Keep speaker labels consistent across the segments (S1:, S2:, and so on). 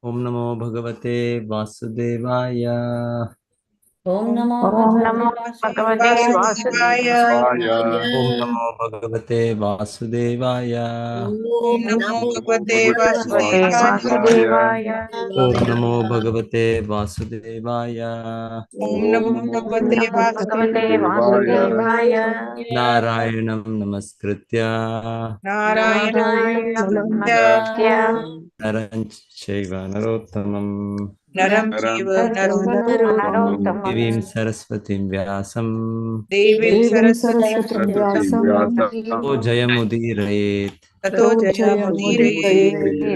S1: Om Namo Bhagavate Vasudevaya.
S2: Om Namo
S3: Bhagavate Vasudevaya.
S1: Om Namo Bhagavate Vasudevaya.
S3: Om Namo Bhagavate
S2: Vasudevaya.
S3: Vasudevaya.
S1: Om Namo Bhagavate Vasudevaya.
S3: Om Namo Bhagavate
S2: Bhagavate
S3: Vasudevaya.
S2: Vasudevaya.
S1: Narayanam Namaskritya
S3: Narayana
S2: Namaskritya.
S1: Naram Chaiva Narottamam
S3: Naram Seva Narottamam
S1: Devim Saraswatim Vyasam
S3: Devim Saraswati
S1: O Jayamudirayet
S3: Tato Jayamudire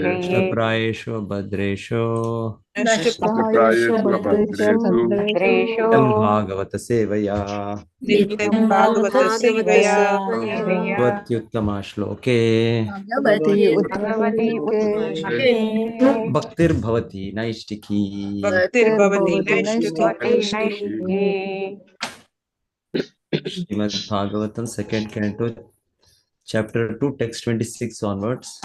S1: Nashtaprayeshu Bhadreshu
S2: Dresho.
S1: Nityam Bhagavata Sevaya
S3: Nityam Bhagavata Sevaya
S1: Bhavatyuttama Shloke
S2: Bhagavati Uttama.
S1: Bhaktir Bhavati Naishtiki.
S3: Bhaktir Bhavati Naishtiki.
S1: Srimad Bhagavatam, second canto, chapter 2, text 26 onwards.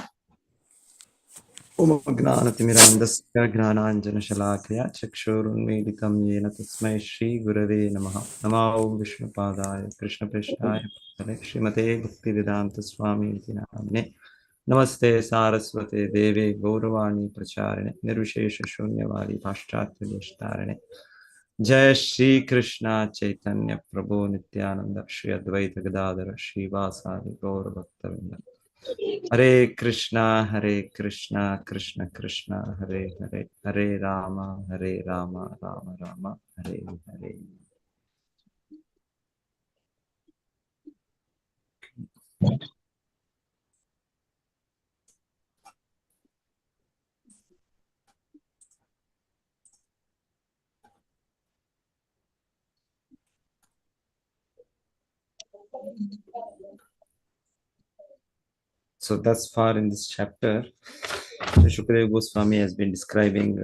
S1: Om Gnanatimirandasya Gnananjana Shalakaya Chakshurunmeditam Yena Tasmai Shri Gurave Namaha Namo Vishnupadaya Krishna Prishnaya Srimate Bhaktivedanta Swami Namne Namaste Saraswate Deve Gauravani Pracharine Nirvishesha Shunyavadi Paschatya Deshtarine Jai Shri Krishna Chaitanya Prabhu Nityananda Shri Advaita Gadadara Shri Vasadi Gaura Bhaktavinda Hare Krishna Krishna Krishna Hare Hare Hare Rama Rama Rama Hare Hare. So thus far in this chapter, Shukadeva Goswami has been describing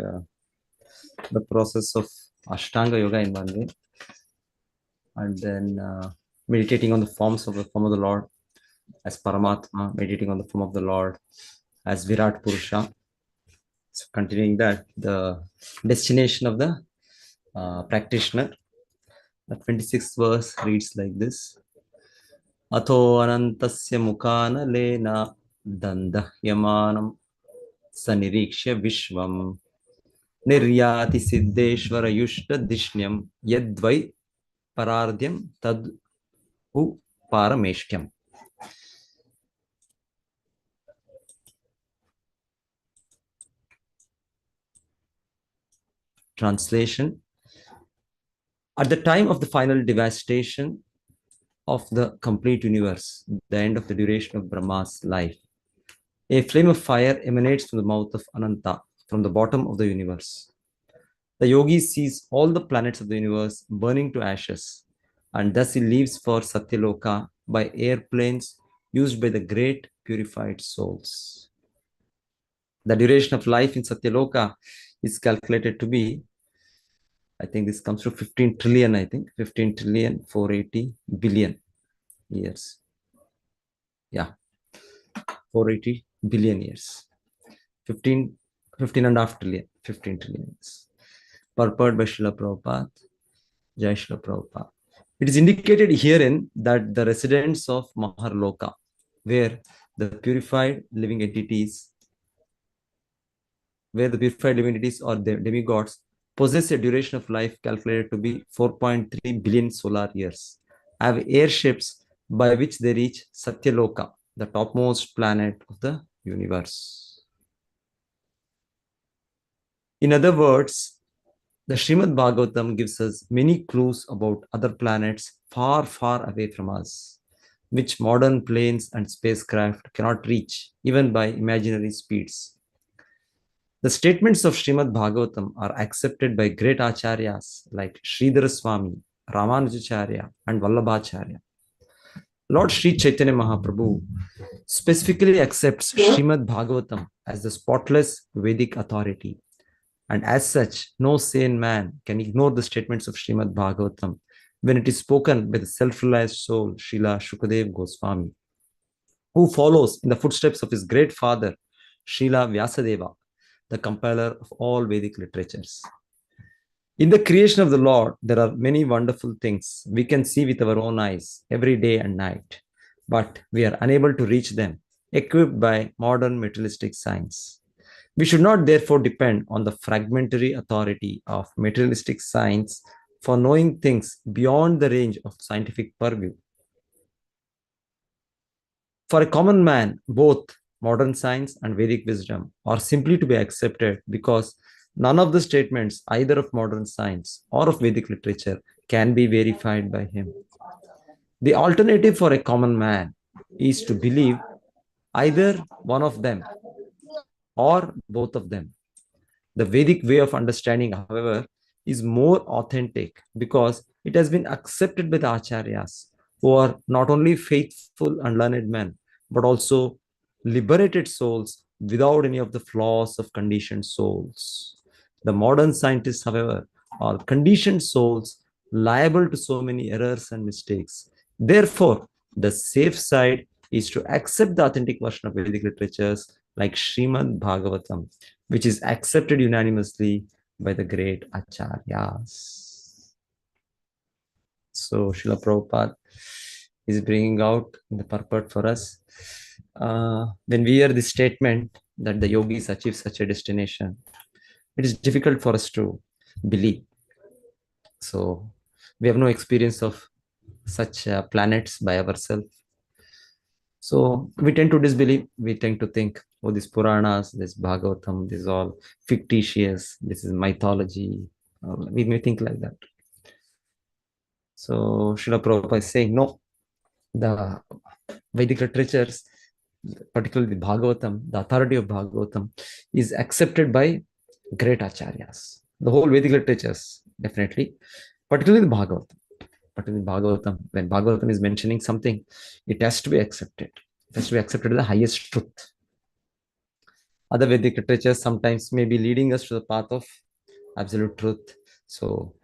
S1: the process of Ashtanga Yoga in one way, and then meditating on the form of the Lord as Paramatma, meditating on the form of the Lord as Virat Purusha. So continuing that, the destination of the practitioner. The 26th verse reads like this. Atho anantasya mukana lena dandahyamanam sanirikshya vishvam niryati siddheshvara yushta dishnyam yadvai parardhyam tad u parameshkyam. Translation. At the time of the final devastation of the complete universe, the end of the duration of Brahma's life, a flame of fire emanates from the mouth of Ananta, from the bottom of the universe. The yogi sees all the planets of the universe burning to ashes, and thus he leaves for Satyaloka by airplanes used by the great purified souls. The duration of life in Satyaloka is calculated to be, I think this comes to 15 trillion, 15 trillion 480 billion years. Yeah, 480 billion years. 15 and a half trillion, 15 trillion years. Purport by Srila Prabhupada. Jai Srila Prabhupada. It is indicated herein that the residents of Maharloka, where the purified living entities or the demigods possess a duration of life calculated to be 4.3 billion solar years, have airships by which they reach Satyaloka, the topmost planet of the universe. In other words, the Srimad Bhagavatam gives us many clues about other planets far, far away from us, which modern planes and spacecraft cannot reach, even by imaginary speeds. The statements of Srimad Bhagavatam are accepted by great acharyas like Sridhara Swami, Ramanujacharya, and Vallabhacharya. Lord Sri Chaitanya Mahaprabhu specifically accepts Srimad Bhagavatam as the spotless Vedic authority. And as such, no sane man can ignore the statements of Srimad Bhagavatam when it is spoken by the self-realized soul, Srila Shukadeva Goswami, who follows in the footsteps of his great father, Srila Vyasadeva, the compiler of all Vedic literatures. In the creation of the Lord, there are many wonderful things we can see with our own eyes every day and night, but we are unable to reach them, equipped by modern materialistic science. We should not therefore depend on the fragmentary authority of materialistic science for knowing things beyond the range of scientific purview. For a common man, both modern science and Vedic wisdom are simply to be accepted because none of the statements, either of modern science or of Vedic literature, can be verified by him. The alternative for a common man is to believe either one of them or both of them. The Vedic way of understanding, however, is more authentic because it has been accepted by the Acharyas, who are not only faithful and learned men, but also liberated souls without any of the flaws of conditioned souls. The modern scientists, however, are conditioned souls liable to so many errors and mistakes. Therefore, the safe side is to accept the authentic version of Vedic literatures like Srimad Bhagavatam, which is accepted unanimously by the great Acharyas. So Srila Prabhupada is bringing out the purport for us. When we hear this statement that the yogis achieve such a destination, it is difficult for us to believe. So we have no experience of such planets by ourselves. So we tend to disbelieve. We tend to think, oh, these Puranas, this Bhagavatam, this is all fictitious. This is mythology. We may think like that. So Srila Prabhupada is saying, no, the Vedic literatures, particularly the Bhagavatam, the authority of Bhagavatam is accepted by great acharyas. The whole Vedic literatures, definitely, particularly the Bhagavatam. Particularly Bhagavatam, when Bhagavatam is mentioning something, it has to be accepted. It has to be accepted as the highest truth. Other Vedic literatures sometimes may be leading us to the path of absolute truth. So,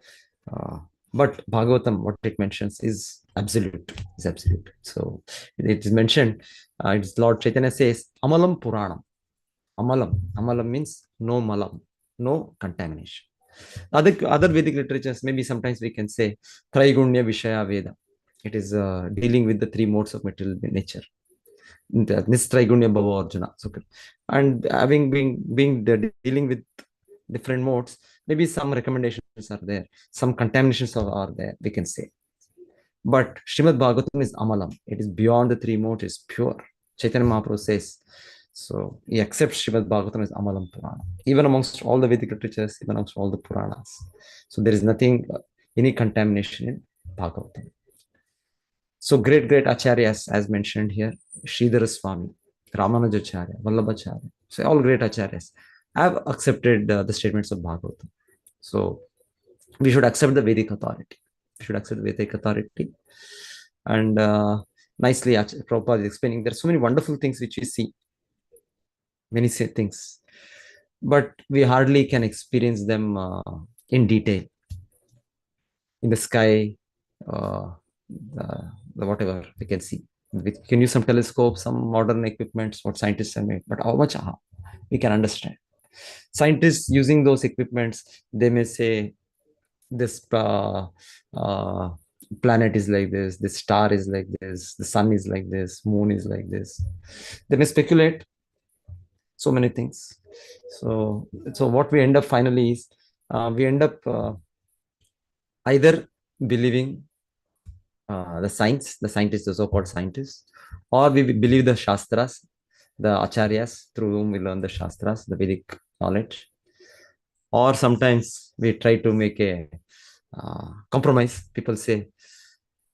S1: but Bhagavatam, what it mentions is absolute. Is absolute. So it is mentioned. It's Lord Chaitanya says, "Amalam Puranam." Amalam means no malam, no contamination. Other Vedic literatures, maybe sometimes we can say Traigunya Vishaya Veda. It is dealing with the three modes of material nature. Nistraigunya Bhava Arjuna. And having being dealing with different modes, maybe some recommendations are there, some contaminations are there, we can say. But Srimad Bhagavatam is Amalam. It is beyond the three modes, it's pure. Chaitanya Mahaprabhu says, so he accepts Srimad Bhagavatam as Amalam Purana, even amongst all the Vedic literatures, even amongst all the Puranas. So there is nothing, any contamination in Bhagavatam. So great acharyas, as mentioned here, Sridhara Swami, Ramanujacharya, Vallabhacharya, so all great acharyas have accepted the statements of Bhagavatam. So we should accept the Vedic authority. We should accept the Vedic authority. And nicely, Prabhupada is explaining, there are so many wonderful things which we see. Many things, but we hardly can experience them in detail. In the sky, the whatever we can see. We can use some telescopes, some modern equipments, what scientists have made, but how much we can understand. Scientists using those equipments, they may say this planet is like this star is like this, the sun is like this, moon is like this. They may speculate so many things. So what we end up finally is we end up either believing the scientists, the so-called scientists, or we believe the Shastras, the Acharyas through whom we learn the Shastras, the Vedic knowledge. Or sometimes we try to make a compromise. People say,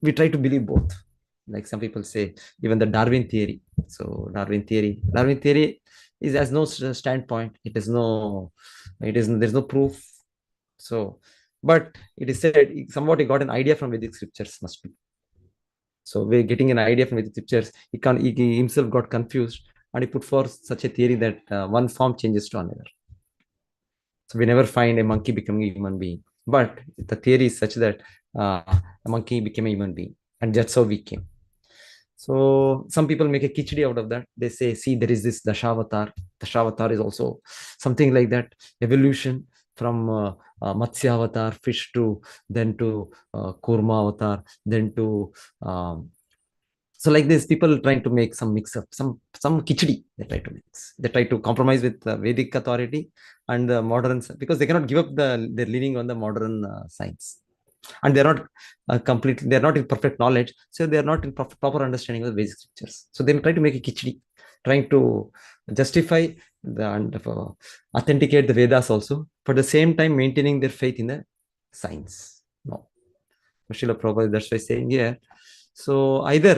S1: we try to believe both. Like some people say, even the Darwin theory. So Darwin theory is has no standpoint. There's no proof. So, but it is said somewhat he got an idea from Vedic scriptures, must be. So we're getting an idea from Vedic scriptures. He himself got confused and he put forth such a theory that one form changes to another. So we never find a monkey becoming a human being. But the theory is such that a monkey became a human being. And that's how we came. So some people make a kichdi out of that. They say, see, there is this Dashavatar. Dashavatar is also something like that, evolution from Matsya avatar, fish, to then to Kurma avatar, then to so like this, people trying to make some mix up, some kichdi they try to mix. They try to compromise with Vedic authority and the modern, because they cannot give up their leaning on the modern science, and they're not completely, they're not in perfect knowledge, so they're not in proper understanding of the basic scriptures. So they try to make a kichdi, trying to justify and authenticate the Vedas also, but at the same time maintaining their faith in the science. No, Srila Prabhupada, that's why saying here. So either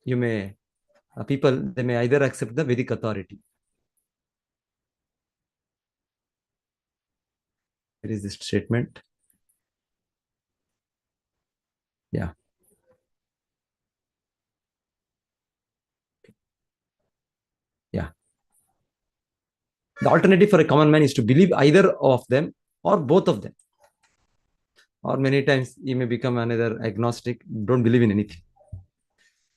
S1: you may people, they may either accept the Vedic authority. There is this statement. Yeah. Yeah. The alternative for a common man is to believe either of them or both of them. Or many times you may become another agnostic, don't believe in anything.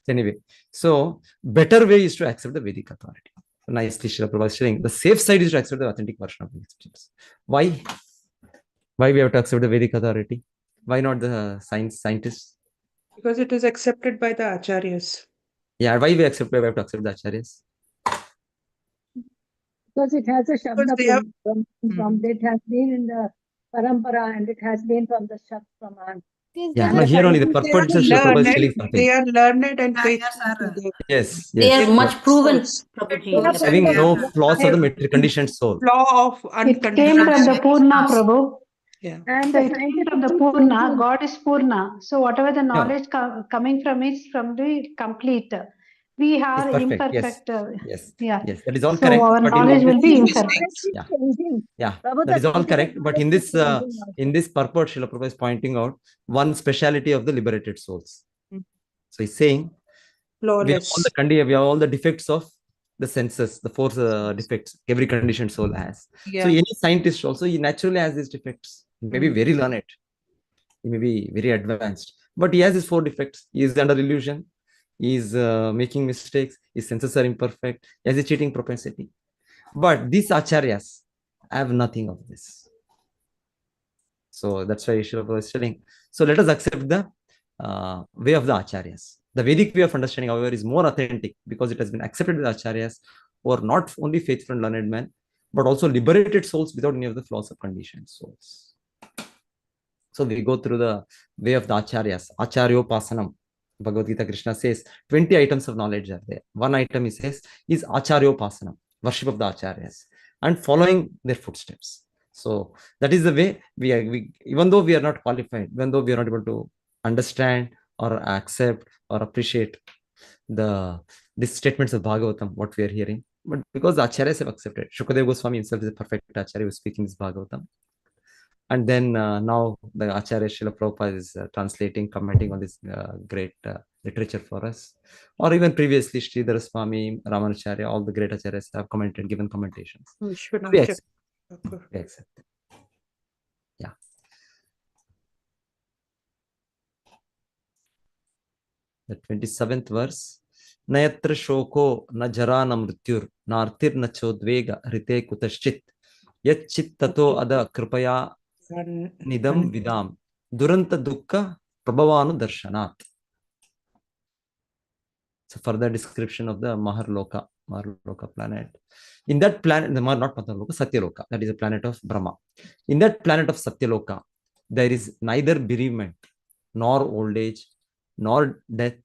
S1: Anyway, so better way is to accept the Vedic authority. Nicely, Srila Prabhupada is saying the safe side is to accept the authentic version of the scriptures. Why? Why we have to accept the Vedic authority? Why not the scientists?
S3: Because it is accepted by the acharyas.
S1: Yeah, why we have to accept the acharyas?
S2: Because it has a Shabda
S3: they have-
S2: from it has been in the Parampara and it has been from the Shaktaman.
S1: Yeah, no, here only the purport is Srila Prabhupada is telling something.
S3: They are learned and faithful to the
S1: Yes,
S4: They
S1: yes.
S4: are much proven,
S3: source.
S4: Prabhuji.
S1: Having no flaws of the material conditioned soul.
S3: Law of
S5: It
S3: unconditional
S5: came from the
S3: faith.
S5: Purna, Prabhu.
S3: Yeah.
S2: And
S5: So
S2: the
S5: it came
S2: scientific
S5: from the Purna. God is Purna. So whatever the
S1: No.
S5: knowledge coming from is from the complete. We are
S1: It's perfect.
S5: imperfect.
S1: Yes.
S5: Yeah.
S1: Yes, that is all
S5: So
S1: correct.
S5: our
S1: But
S5: knowledge will be imperfect.
S1: Yeah.
S2: changing.
S1: Yeah,
S2: Prabhu,
S1: that is
S2: the
S1: all correct.
S2: scientific
S1: But in
S2: knowledge
S1: this
S2: is changing also.
S1: in this purport, Srila Prabhupada is pointing out one speciality of the liberated souls.
S3: Hmm.
S1: So he's saying we have all
S3: Flawless.
S1: we have all the defects of the senses, the four defects every conditioned soul has.
S3: Yeah.
S1: So any scientist also, he naturally has these defects. He may be
S3: Hmm.
S1: very learned, he may be very advanced, but he has his four defects. He is under illusion, he is making mistakes, his senses are imperfect, he has a cheating propensity. But these acharyas have nothing of this. So that's why Srila Prabhupada is telling. So let us accept the way of the acharyas. The Vedic way of understanding, however, is more authentic because it has been accepted by the acharyas, who are not only faithful and learned men, but also liberated souls without any of the flaws of conditioned souls. So we go through the way of the acharyas. Acharyopasanam. Bhagavad Gita, Krishna says 20 items of knowledge are there. One item he says is acharyopasanam, worship of the acharyas, and following their footsteps. So that is the way we even though we are not qualified, even though we are not able to understand or accept or appreciate these statements of Bhagavatam, what we are hearing, but because the acharyas have accepted. Shukadeva Goswami himself is a perfect acharya who is speaking this Bhagavatam. And then now the Acharya Srila Prabhupada is translating, commenting on this great literature for us. Or even previously, Sridhara Swami, Ramanacharya, all the great acharyas have commented, given commentations.
S3: Vishwanath
S1: We accept.
S3: Thakur.
S1: We accept. Yeah. The 27th verse. Nayatra shoko na jara na mrityur na artir na chodvega rite kutaschit yat chittato ada kripaya nidam vidam duranta dukkha prabhavanu darshanat. So further description of the Maharloka planet. In that planet, not Maharloka, Satyaloka, that is a planet of Brahma. In that planet of Satyaloka, there is neither bereavement, nor old age, nor death.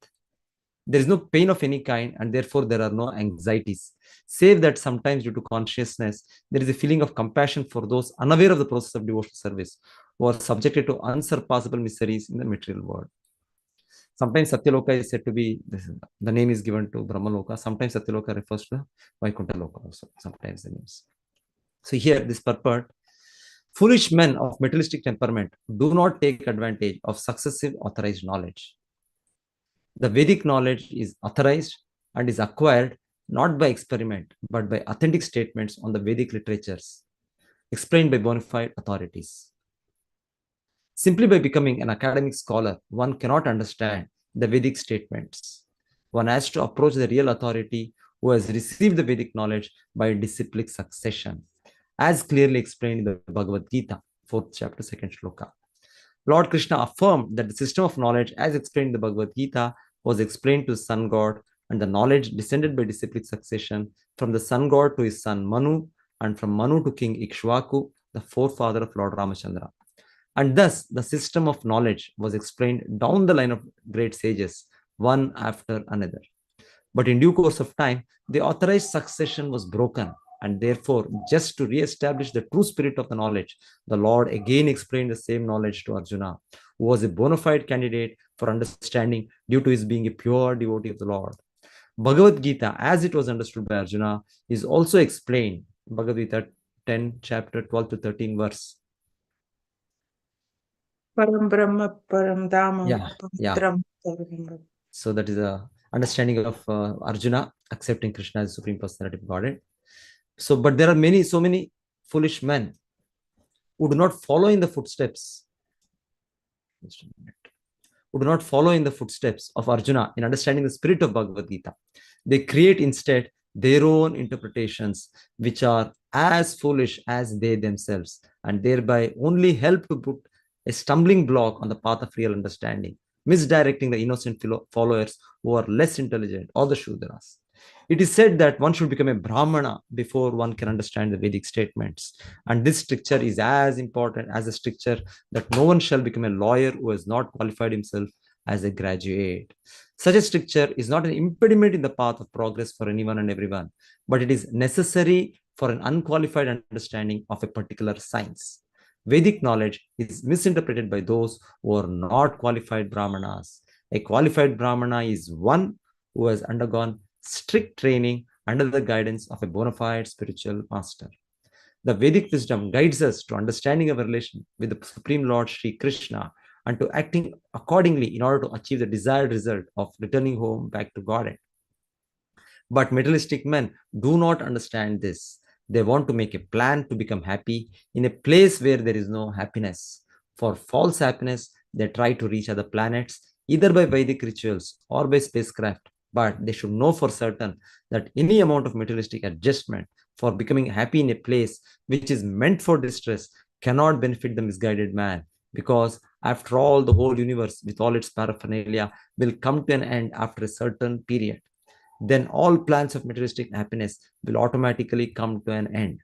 S1: There is no pain of any kind, and therefore there are no anxieties. Save that sometimes due to consciousness, there is a feeling of compassion for those unaware of the process of devotional service, who are subjected to unsurpassable miseries in the material world. Sometimes Satyaloka is said to be, the name is given to Brahmaloka. Sometimes Satyaloka refers to Vaikuntha Loka also. Sometimes the names. So here, this purport, foolish men of materialistic temperament do not take advantage of successive authorized knowledge. The Vedic knowledge is authorized and is acquired not by experiment, but by authentic statements on the Vedic literatures, explained by bona fide authorities. Simply by becoming an academic scholar, one cannot understand the Vedic statements. One has to approach the real authority who has received the Vedic knowledge by disciplic succession, as clearly explained in the Bhagavad Gita, 4th chapter, 2nd shloka. Lord Krishna affirmed that the system of knowledge, as explained in the Bhagavad Gita, was explained to the sun god, and the knowledge descended by disciplic succession from the sun god to his son Manu, and from Manu to King Ikshvaku, the forefather of Lord Ramachandra. And thus, the system of knowledge was explained down the line of great sages, one after another. But in due course of time, the authorized succession was broken, and therefore, just to re-establish the true spirit of the knowledge, the Lord again explained the same knowledge to Arjuna, who was a bona fide candidate for understanding due to his being a pure devotee of the Lord. Bhagavad Gita, as it was understood by Arjuna, is also explained, Bhagavad Gita 10, chapter 12 to 13 verse.
S3: Param Brahma, Param Dhamma,
S1: Yeah.
S3: Pamitram Sarvam.
S1: So that is the understanding of Arjuna accepting Krishna as Supreme Personality of Godhead. So, but there are so many foolish men who do not follow in the footsteps. Who do not follow in the footsteps of Arjuna in understanding the spirit of Bhagavad Gita. They create instead their own interpretations, which are as foolish as they themselves, and thereby only help to put a stumbling block on the path of real understanding, misdirecting the innocent followers who are less intelligent, or the Shudras. It is said that one should become a Brahmana before one can understand the Vedic statements. And this stricture is as important as the stricture that no one shall become a lawyer who has not qualified himself as a graduate. Such a stricture is not an impediment in the path of progress for anyone and everyone, but it is necessary for an unqualified understanding of a particular science. Vedic knowledge is misinterpreted by those who are not qualified Brahmanas. A qualified Brahmana is one who has undergone strict training under the guidance of a bona fide spiritual master. The Vedic wisdom guides us to understanding our relation with the Supreme Lord Sri Krishna and to acting accordingly in order to achieve the desired result of returning home back to Godhead. But materialistic men do not understand this. They want to make a plan to become happy in a place where there is no happiness. For false happiness, they try to reach other planets, either by Vedic rituals or by spacecraft. But they should know for certain that any amount of materialistic adjustment for becoming happy in a place which is meant for distress cannot benefit the misguided man, because after all, the whole universe with all its paraphernalia will come to an end after a certain period. Then all plans of materialistic happiness will automatically come to an end.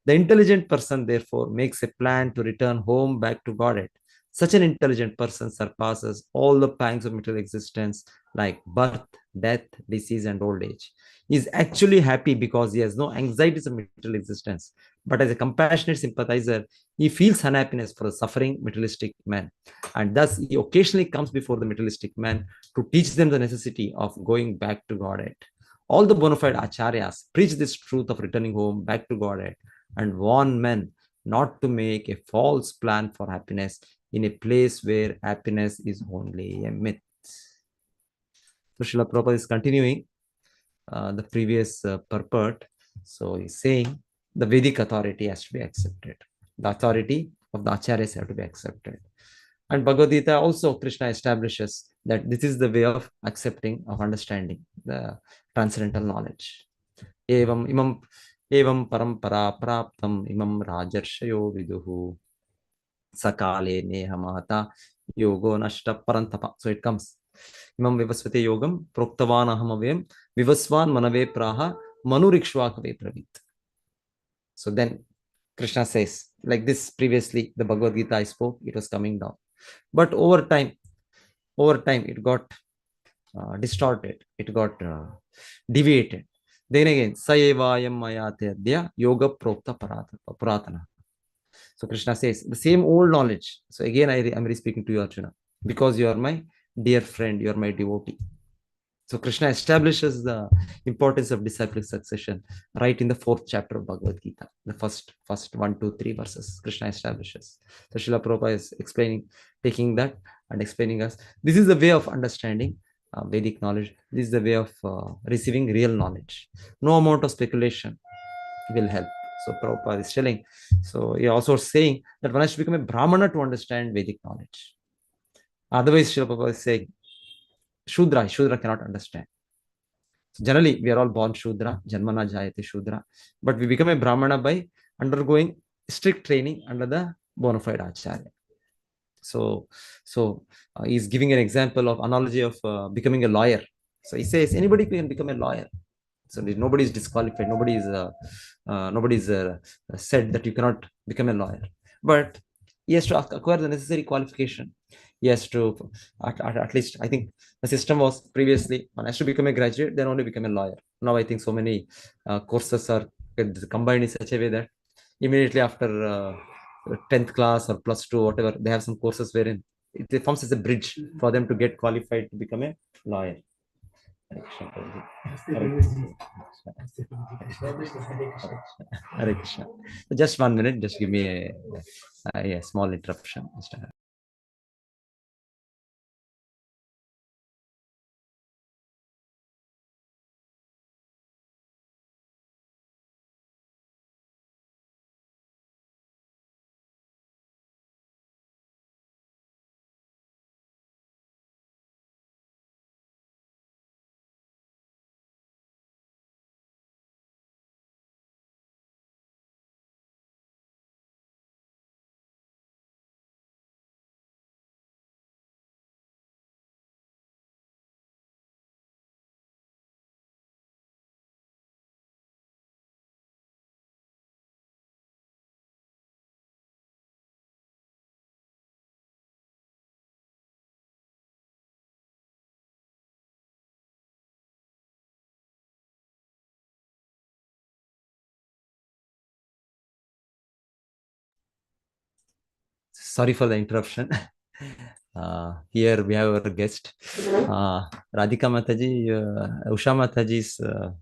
S1: The intelligent person, therefore, makes a plan to return home back to Godhead. Such an intelligent person surpasses all the pangs of material existence, like birth, death, disease, and old age. He is actually happy because he has no anxieties of material existence. But as a compassionate sympathizer, he feels unhappiness for the suffering materialistic man. And thus, he occasionally comes before the materialistic man to teach them the necessity of going back to Godhead. All the bona fide acharyas preach this truth of returning home back to Godhead and warn men not to make a false plan for happiness in a place where happiness is only a myth. So Srila Prabhupada is continuing the previous purport. So he's saying the Vedic authority has to be accepted. The authority of the acharyas have to be accepted. And Bhagavad Gita also, Krishna establishes that this is the way of accepting, of understanding the transcendental knowledge. Evam parampara praptam imam rajarshayo viduhu sakale neha mahata yogo nashta parantapa. So it comes. Imam vivasvate yogam proktavan ahamavem vivasvan manave praha manurikshvakave pravit. So then Krishna says, like this previously, the Bhagavad Gita I spoke, it was coming down. But over time, it got distorted, it got deviated. Then again, Sayevayam mayatedya yoga prokta puratana. So Krishna says, the same old knowledge. So again, I'm speaking to you, Arjuna, because you are my dear friend, you are my devotee. So Krishna establishes the importance of disciplic succession right in the 4th chapter of Bhagavad Gita. The first 1, 2, 3 verses Krishna establishes. So Srila Prabhupada is explaining, taking that and explaining us. This is the way of understanding Vedic knowledge. This is the way of receiving real knowledge. No amount of speculation will help. So Prabhupada is telling. So he also saying that one has to become a Brahmana to understand Vedic knowledge. Otherwise, Srila Prabhupada is saying, Shudra cannot understand. Generally, we are all born Shudra, Janmana Jayate Shudra, but we become a Brahmana by undergoing strict training under the bona fide Acharya. So, he's giving an example of analogy of becoming a lawyer. So he says anybody can become a lawyer. So nobody is disqualified. Nobody is said that you cannot become a lawyer. But he has to acquire the necessary qualification. He has to, at least, I think the system was previously, one has to become a graduate, then only become a lawyer. Now I think so many courses are combined in such a way that immediately after 10th class or plus two, whatever, they have some courses wherein it forms as a bridge for them to get qualified to become a lawyer. Hare Krishna. Just 1 minute, just give me a small interruption. Sorry for the interruption. Here we have our guest, Radhika Mataji, Usha Mataji's, the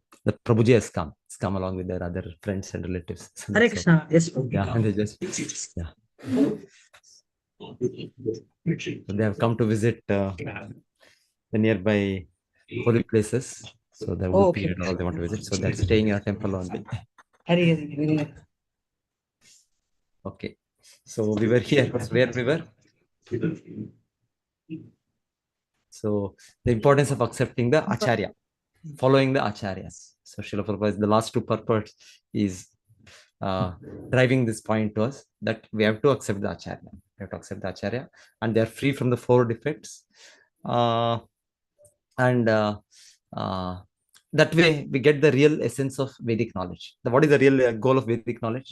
S1: Prabhuji has come. He's come along with their other friends and relatives.
S4: Hare Krishna. Yes,
S1: yeah, and they just, yeah. So they have come to visit the nearby holy places. So the whole period all they want to visit. So they're staying in a temple only. Okay. So we were here. Where we were? So the importance of accepting the Acharya, following the Acharyas. So Srila Prabhupada, the last two purports is driving this point to us that we have to accept the Acharya. We have to accept the Acharya, and they are free from the 4 defects. That way we get the real essence of Vedic knowledge. What is the real goal of Vedic knowledge?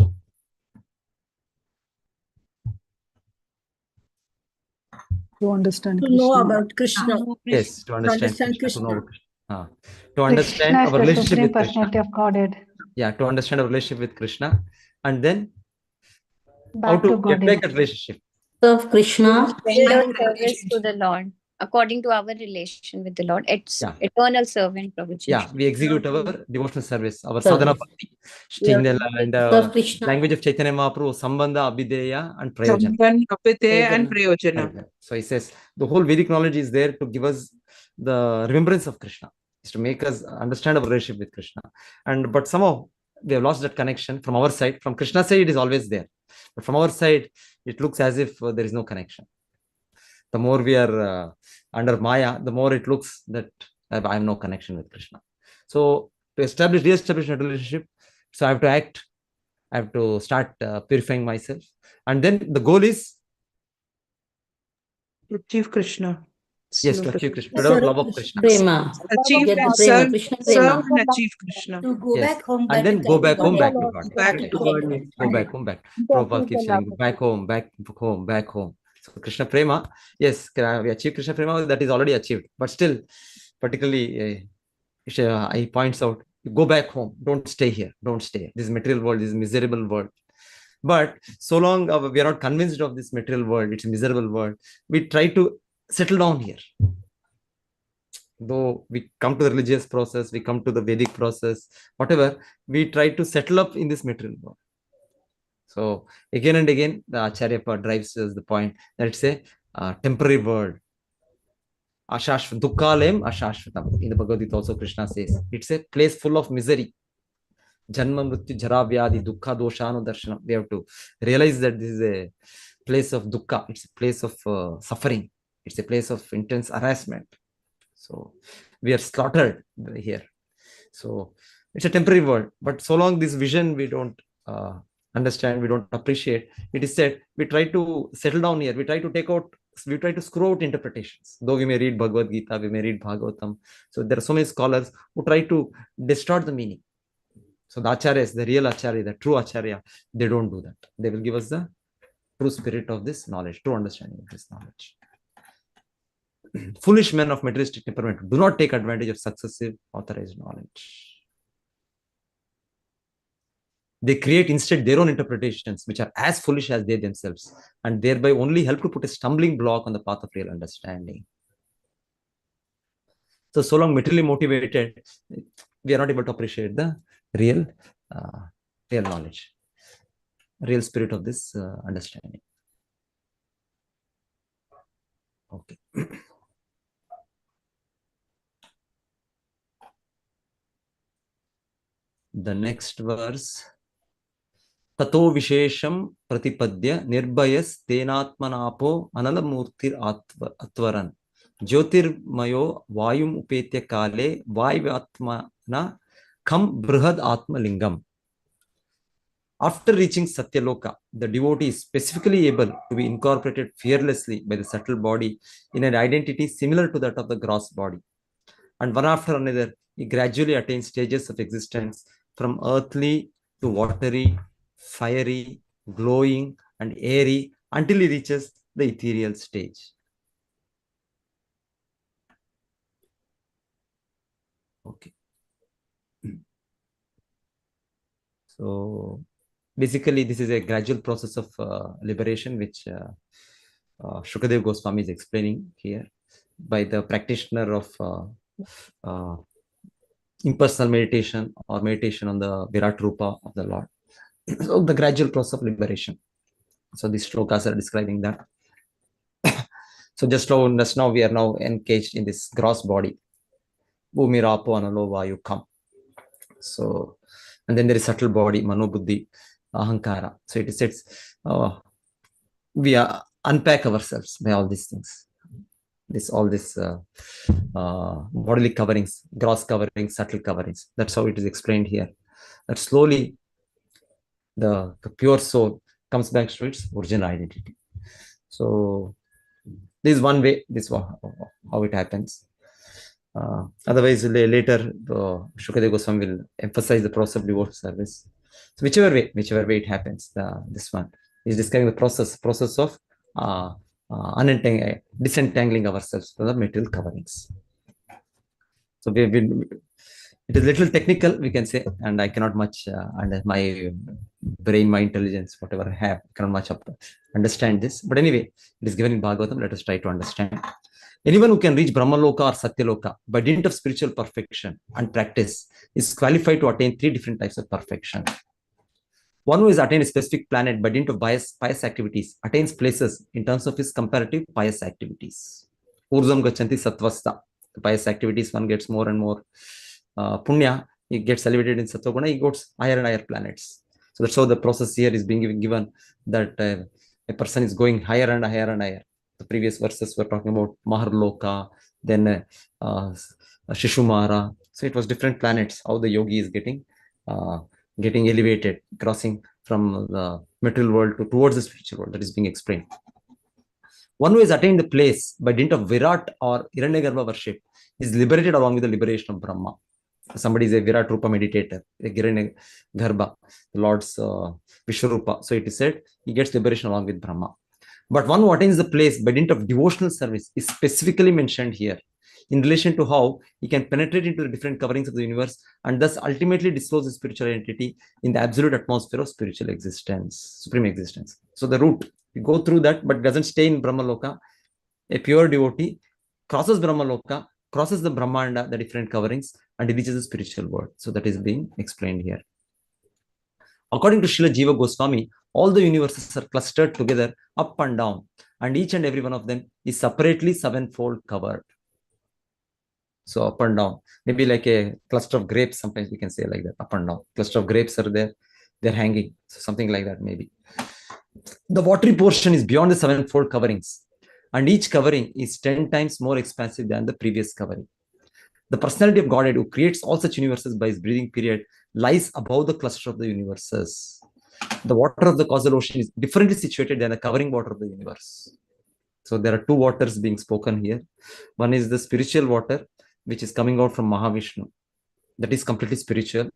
S4: To understand
S2: To
S4: Krishna.
S2: know about Krishna.
S1: Yes, to understand Krishna,
S2: Krishna.
S1: to know Krishna. To understand
S5: Krishna is
S1: our
S5: the
S1: relationship
S5: Supreme
S1: with Krishna.
S5: Personality of Godhead.
S1: Yeah, to understand our relationship with Krishna, and then how
S5: Back
S1: to
S5: to
S1: get
S5: Godhead.
S1: back that relationship.
S4: Serve Krishna.
S6: Render service to the Lord according to our relation with the Lord. It's
S1: Yeah.
S6: eternal servant, Prabhuji.
S1: Yeah, we execute our devotional service, our
S4: Service.
S1: sadhana bhakti, in the
S4: Serve Krishna.
S1: language of Chaitanya Mahaprabhu, Sambandha, Abhideya, and Prayojana.
S3: Sambandha, Apite, and Prayojana.
S1: So he says the whole Vedic knowledge is there to give us the remembrance of Krishna, is to make us understand our relationship with Krishna. But somehow we have lost that connection from our side. From Krishna's side, it is always there. But from our side, it looks as if there is no connection. The more we are under Maya, the more it looks that I have no connection with Krishna. So to re-establish a relationship, so I have to act, I have to start purifying myself. And then the goal is?
S3: To achieve Krishna.
S1: Yes, to achieve Krishna. To develop love of Krishna.
S4: Prema.
S3: Achieve
S4: Get the
S3: and
S4: prema.
S3: serve,
S4: Krishna
S3: serve
S4: prema.
S3: and achieve Krishna.
S2: To go
S1: Yes.
S2: back home.
S1: And then go back home, back to God.
S3: Back to God.
S1: Go back home, back. Prabhupada keeps saying back home, back home, back home. So Krishna Prema, yes, we achieve Krishna Prema, that is already achieved. But still, particularly, he points out, go back home, don't stay here, don't stay. This material world is a miserable world. But so long we are not convinced of this material world, it's a miserable world, we try to settle down here. Though we come to the religious process, we come to the Vedic process, whatever, we try to settle up in this material world. So again and again, the Acharya drives us the point that it's a temporary world. Ashashvat, Dukkalem Ashashvatam. In the Bhagavad Gita also Krishna says, it's a place full of misery. Janma Mrityu Jara Vyadhi Dukkha Doshanu Darshanam. We have to realize that this is a place of dukkha. It's a place of suffering. It's a place of intense harassment. So we are slaughtered here. So it's a temporary world, but so long this vision we don't understand, we don't appreciate, it is said we try to settle down here, we try to screw out interpretations. Though we may read Bhagavad Gita, we may read Bhagavatam. So there are so many scholars who try to distort the meaning. So the acharyas, the real acharya, the true acharya, they don't do that. They will give us the true spirit of this knowledge, true understanding of this knowledge. Foolish men of materialistic temperament do not take advantage of successive authorized knowledge. They create instead their own interpretations, which are as foolish as they themselves, and thereby only help to put a stumbling block on the path of real understanding. So long materially motivated, we are not able to appreciate the real knowledge, real spirit of this understanding. Okay. The next verse. Tato vishesham pratipadya nirbhayas tenatmanapo analamurtir atvaran jyotirmayo vayum upetya kale vayvatmana kam brihad atma lingam. After reaching Satyaloka, the devotee is specifically able to be incorporated fearlessly by the subtle body in an identity similar to that of the gross body. And one after another, he gradually attains stages of existence from earthly to watery, fiery, glowing, and airy until he reaches the ethereal stage. Okay. So basically, this is a gradual process of liberation, which Shukadeva Goswami is explaining here by the practitioner of impersonal meditation or meditation on the Virat Rupa of the Lord. So the gradual process of liberation. So these shlokas are describing that. So just now we are now engaged in this gross body. Bhumi Rapo Analo Vayu Kam. So, and then there is subtle body, Mano Buddhi, Ahankara. So it says we unpack ourselves by all these things. All this bodily coverings, gross coverings, subtle coverings. That's how it is explained here. That slowly the pure soul comes back to its original identity. So this is one way, this is how it happens. Otherwise, later, Shukadeva Goswami will emphasize the process of devotional service. So whichever way it happens, this one is describing the process of disentangling ourselves from the material coverings. So it is a little technical, we can say, and I cannot much, and my brain, my intelligence, whatever I have, cannot much understand this. But anyway, it is given in Bhagavatam. Let us try to understand. Anyone who can reach Brahmaloka or Satyaloka by dint of spiritual perfection and practice is qualified to attain 3 different types of perfection. One who has attained a specific planet by dint of pious activities attains places in terms of his comparative pious activities. Urzam Gachanti Satvasta. The pious activities, one gets more and more punya, he gets elevated in Sattva-guna, he goes higher and higher planets. So that's how the process here is being given, that a person is going higher and higher and higher. The previous verses were talking about Maharloka, then Shishumara. So it was different planets, how the yogi is getting elevated, crossing from the material world towards the spiritual world. That is being explained. One who has attained the place by dint of Virat or Hiranyagarbha worship is liberated along with the liberation of Brahma. Somebody is a Virat Rupa meditator, a Hiranyagarbha, the Lord's Vishwarupa. So it is said he gets liberation along with Brahma. But one who attains the place by dint of devotional service is specifically mentioned here in relation to how he can penetrate into the different coverings of the universe and thus ultimately disclose his spiritual identity in the absolute atmosphere of spiritual existence, supreme existence. So the route, we go through that, but doesn't stay in Brahmaloka. A pure devotee crosses Brahmaloka, crosses the Brahmanda, the different coverings, and he reaches the spiritual world. So that is being explained here. According to Srila Jiva Goswami, all the universes are clustered together up and down, and each and every one of them is separately 7-fold covered. So up and down, maybe like a cluster of grapes, sometimes we can say like that, up and down. Cluster of grapes are there, they're hanging, so something like that maybe. The watery portion is beyond the 7-fold coverings, and each covering is 10 times more expansive than the previous covering. The personality of Godhead who creates all such universes by his breathing period lies above the cluster of the universes. The water of the causal ocean is differently situated than the covering water of the universe. So there are two waters being spoken here. One is the spiritual water, which is coming out from Mahavishnu. That is completely spiritual.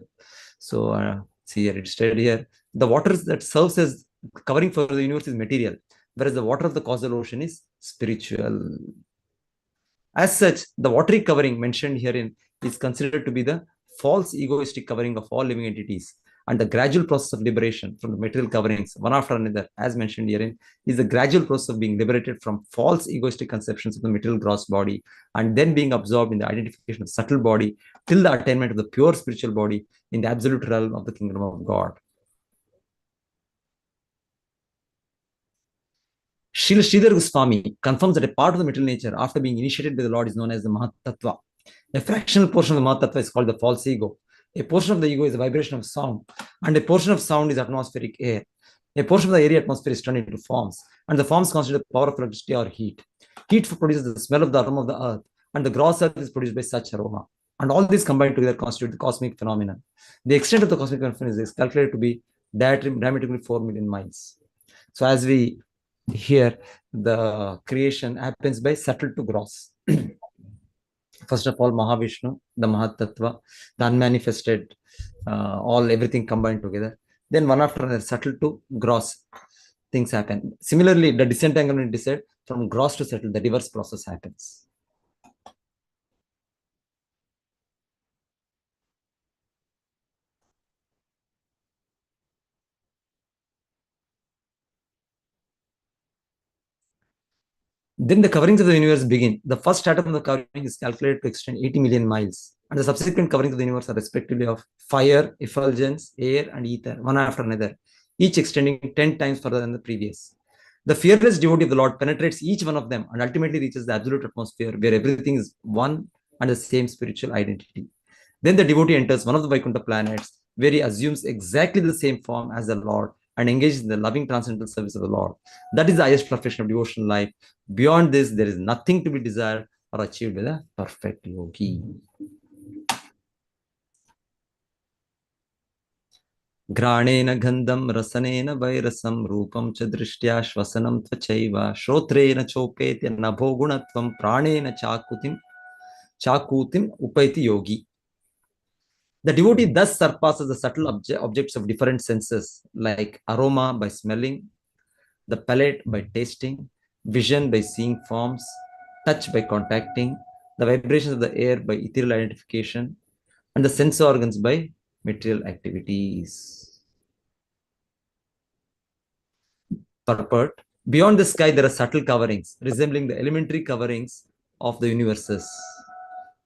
S1: So see here, it's stated here. The water that serves as covering for the universe is material, whereas the water of the causal ocean is spiritual. As such, the watery covering mentioned herein is considered to be the false egoistic covering of all living entities, and the gradual process of liberation from the material coverings, one after another, as mentioned herein, is the gradual process of being liberated from false egoistic conceptions of the material gross body, and then being absorbed in the identification of subtle body till the attainment of the pure spiritual body in the absolute realm of the kingdom of God. Srila Sridhar Goswami confirms that a part of the material nature after being initiated by the Lord is known as the Mahatattva. A fractional portion of the Mahatattva is called the false ego. A portion of the ego is a vibration of sound, and a portion of sound is atmospheric air. A portion of the airy atmosphere is turned into forms, and the forms constitute the power of electricity or heat. Heat produces the smell of the aroma of the earth, and the gross earth is produced by such aroma. And all these combined together constitute the cosmic phenomenon. The extent of the cosmic phenomenon is calculated to be diametrically 4 million miles. So as we here, the creation happens by subtle to gross. First of all, Mahavishnu, the Mahatattva, the unmanifested, everything combined together. Then one after another, subtle to gross things happen. Similarly, the disentanglement is said from gross to subtle, the reverse process happens. Then the coverings of the universe begin. The first atom of the covering is calculated to extend 80 million miles. And the subsequent coverings of the universe are respectively of fire, effulgence, air, and ether, one after another, each extending 10 times further than the previous. The fearless devotee of the Lord penetrates each one of them and ultimately reaches the absolute atmosphere where everything is one and the same spiritual identity. Then the devotee enters one of the Vaikuntha planets where he assumes exactly the same form as the Lord and engages in the loving transcendental service of the Lord. That is the highest perfection of devotional life. Beyond this, there is nothing to be desired or achieved by the perfect yogi. Granena gandham rasanena vairasam rupam cha drishtya shvasanam tvachaiva shrotrena chopetya nabhogunatvam pranena chakutim upaiti yogi. The devotee thus surpasses the subtle objects of different senses like aroma by smelling, the palate by tasting, vision by seeing forms, touch by contacting, the vibrations of the air by ethereal identification, and the sense organs by material activities. Purport. Beyond the sky, there are subtle coverings resembling the elementary coverings of the universes.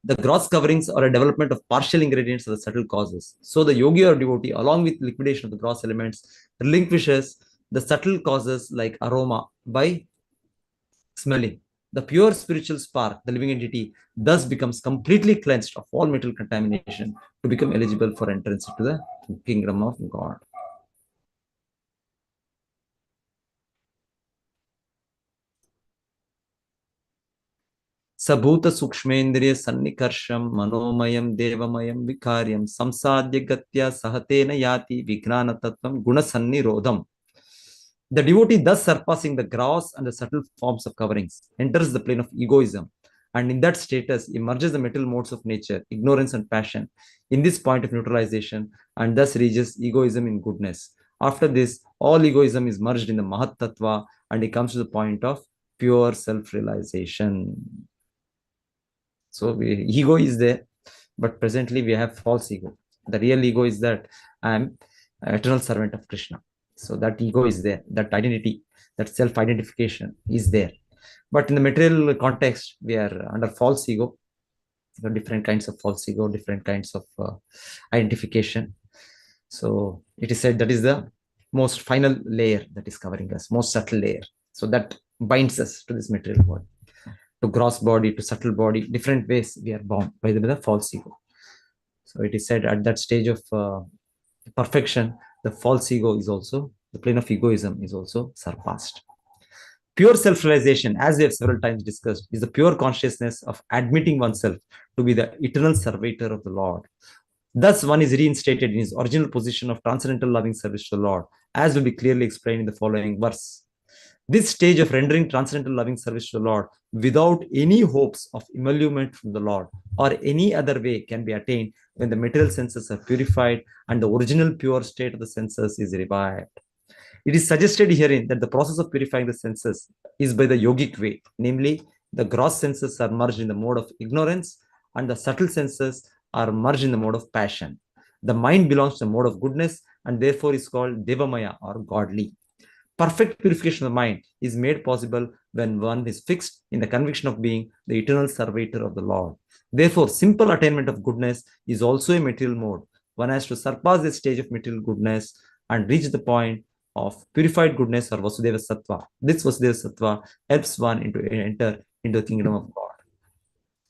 S1: The gross coverings are a development of partial ingredients of the subtle causes. So the yogi or devotee, along with liquidation of the gross elements, relinquishes the subtle causes like aroma by smelling. The pure spiritual spark, the living entity, thus becomes completely cleansed of all material contamination to become eligible for entrance into the kingdom of God. Sabhuta sukshmendriya sannikarsham manomayam devamayam vikaryam samsadya gatya sahatena yati vignana tattvam gunasanni rodham. The devotee, thus surpassing the gross and the subtle forms of coverings, enters the plane of egoism, and in that status emerges the material modes of nature, ignorance and passion, in this point of neutralization, and thus reaches egoism in goodness. After this, all egoism is merged in the Mahat Tattva, and he comes to the point of pure self-realization. So ego is there, but presently we have false ego. The real ego is that I am an eternal servant of Krishna. So that ego is there, that identity, that self-identification is there. But in the material context, we are under false ego. There are different kinds of false ego, different kinds of identification. So it is said that is the most final layer that is covering us, most subtle layer. So that binds us to this material world, to gross body, to subtle body, different ways we are bound by the false ego. So it is said at that stage of perfection, the false ego is also, the plane of egoism is also surpassed. Pure self-realization, as we have several times discussed, is the pure consciousness of admitting oneself to be the eternal servitor of the Lord. Thus, one is reinstated in his original position of transcendental loving service to the Lord, as will be clearly explained in the following verse. This stage of rendering transcendental loving service to the Lord without any hopes of emolument from the Lord or any other way can be attained when the material senses are purified and the original pure state of the senses is revived. It is suggested herein that the process of purifying the senses is by the yogic way, namely, the gross senses are merged in the mode of ignorance and the subtle senses are merged in the mode of passion. The mind belongs to the mode of goodness and therefore is called Devamaya or godly. Perfect purification of the mind is made possible when one is fixed in the conviction of being the eternal servitor of the Lord. Therefore, simple attainment of goodness is also a material mode. One has to surpass this stage of material goodness and reach the point of purified goodness or Vasudeva Sattva. This Vasudeva Sattva helps one to enter into the kingdom of God.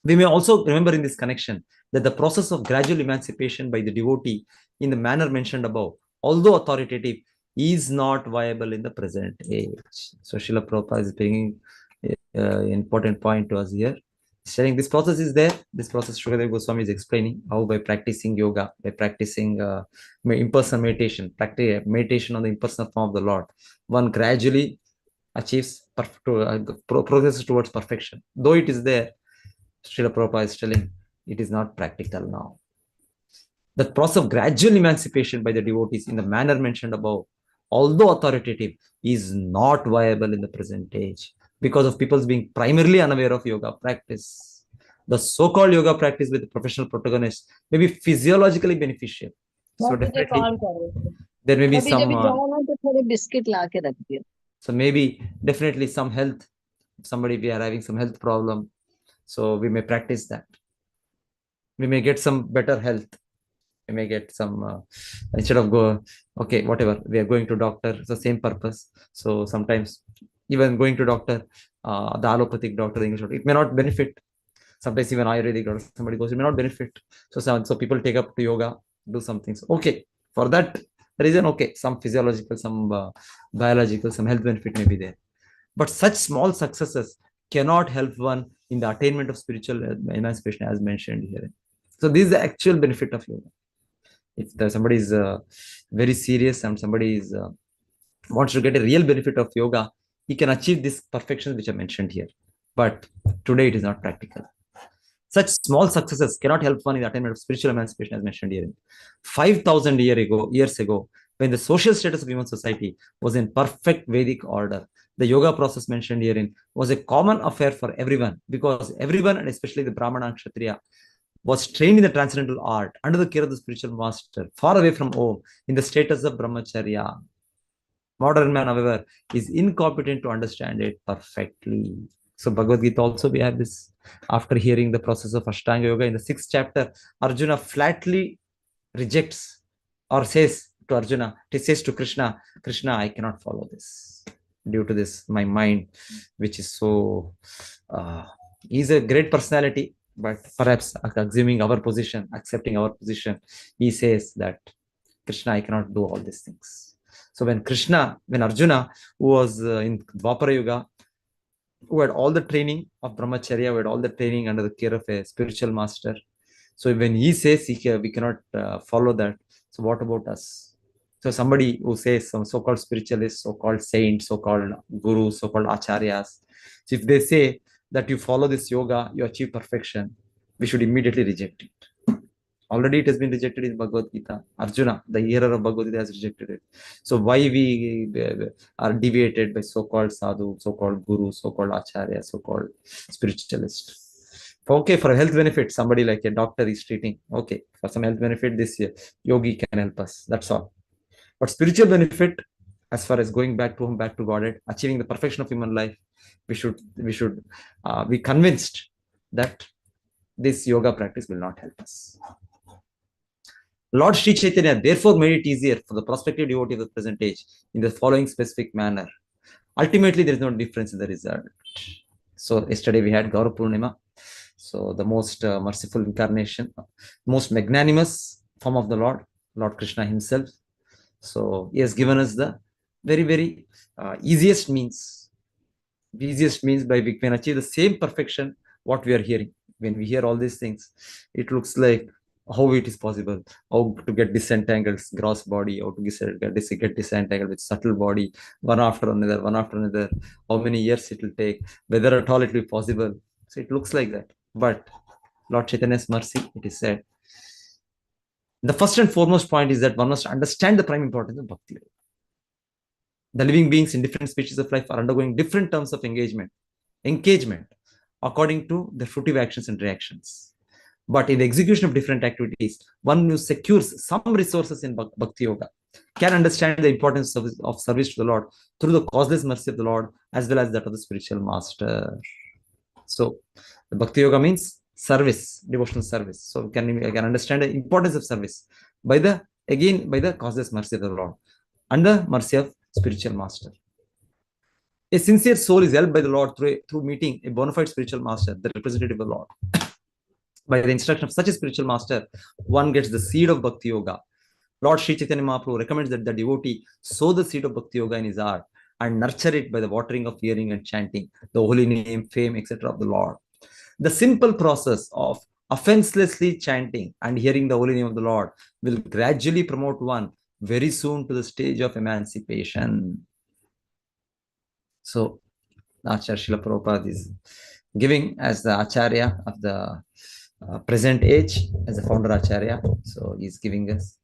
S1: We may also remember in this connection that the process of gradual emancipation by the devotee in the manner mentioned above, although authoritative, is not viable in the present age. So Srila Prabhupada is bringing an important point to us here. Saying this process is there. This process, Srila Goswami is explaining how by practicing yoga, by practicing impersonal meditation, practice meditation on the impersonal form of the Lord, one gradually achieves progresses towards perfection. Though it is there, Srila Prabhupada is telling it is not practical now. The process of gradual emancipation by the devotees in the manner mentioned above, although authoritative, is not viable in the present age because of people's being primarily unaware of yoga practice. The so-called yoga practice with the professional protagonist may be physiologically beneficial. So definitely, there may be some
S2: biscuit la ke rakh diya.
S1: So maybe definitely some health, somebody we are having some health problem, so we may practice that. We may get some better health. We may get some instead of okay, whatever, we are going to doctor, it's the same purpose. So sometimes even going to doctor, the allopathic doctor, the English doctor, it may not benefit. Sometimes even Ayurvedic doctor, somebody goes, it may not benefit. So people take up to yoga, do some things. Okay, for that reason, okay, some physiological, some biological, some health benefit may be there. But such small successes cannot help one in the attainment of spiritual emancipation as mentioned here. So this is the actual benefit of yoga. If somebody is very serious and somebody is wants to get a real benefit of yoga, he can achieve this perfection which I mentioned here. But today it is not practical. Such small successes cannot help one in the attainment of spiritual emancipation as mentioned here. 5,000 years ago, when the social status of human society was in perfect Vedic order, the yoga process mentioned herein was a common affair for everyone because everyone, and especially the Brahmana and Kshatriya, was trained in the transcendental art under the care of the spiritual master, far away from home, in the status of brahmacharya. Modern man, however, is incompetent to understand it perfectly. So Bhagavad Gita also we have this. After hearing the process of Ashtanga Yoga in the 6th chapter, Arjuna flatly rejects or says to Arjuna, he says to Krishna, Krishna, I cannot follow this. Due to this, my mind, which is so, he's a great personality, but perhaps assuming our position, accepting our position, he says that, Krishna, I cannot do all these things. So when Arjuna, who was in Dwapara Yuga, who had all the training of brahmacharya, who had all the training under the care of a spiritual master, so when he says we cannot follow that, so what about us? So somebody who says some so-called spiritualists, so-called saints, so-called gurus, so-called acharyas, so if they say that you follow this yoga, you achieve perfection, we should immediately reject it. Already it has been rejected in Bhagavad Gita. Arjuna, the hearer of Bhagavad Gita, has rejected it. So why we are deviated by so-called sadhu, so-called guru, so-called acharya, so-called spiritualist? Okay, for a health benefit, somebody like a doctor is treating. Okay, for some health benefit, this yogi can help us. That's all. But spiritual benefit, as far as going back to home, back to Godhead, achieving the perfection of human life, we should be convinced that this yoga practice will not help us. Lord Sri Chaitanya therefore made it easier for the prospective devotee of the present age in the following specific manner. Ultimately, there is no difference in the result. So yesterday we had Gaura Purnima. So the most merciful incarnation, most magnanimous form of the Lord Krishna himself. So he has given us the very, very easiest means by which we can achieve the same perfection what we are hearing. When we hear all these things, it looks like how it is possible, how to get disentangled gross body, how to get disentangled with subtle body, one after another, how many years it will take, whether at all it will be possible. So it looks like that. But Lord Chaitanya's mercy, it is said, the first and foremost point is that one must understand the prime importance of bhakti. The living beings in different species of life are undergoing different terms of engagement according to their fruitive actions and reactions. But in the execution of different activities, one who secures some resources in Bhakti Yoga can understand the importance of service to the Lord through the causeless mercy of the Lord as well as that of the spiritual master. So, the Bhakti Yoga means service, devotional service. So, I can understand the importance of service by the causeless mercy of the Lord and the mercy of spiritual master. A sincere soul is helped by the Lord through meeting a bona fide spiritual master, the representative of the Lord. By the instruction of such a spiritual master, one gets the seed of Bhakti Yoga. Lord Sri Chaitanya Mahaprabhu recommends that the devotee sow the seed of Bhakti Yoga in his heart and nurture it by the watering of hearing and chanting the holy name, fame, etc. of the Lord. The simple process of offenselessly chanting and hearing the holy name of the Lord will gradually promote one very soon to the stage of emancipation. So, Acharya Srila Prabhupada is giving as the Acharya of the present age, as the founder Acharya. So, he is giving us.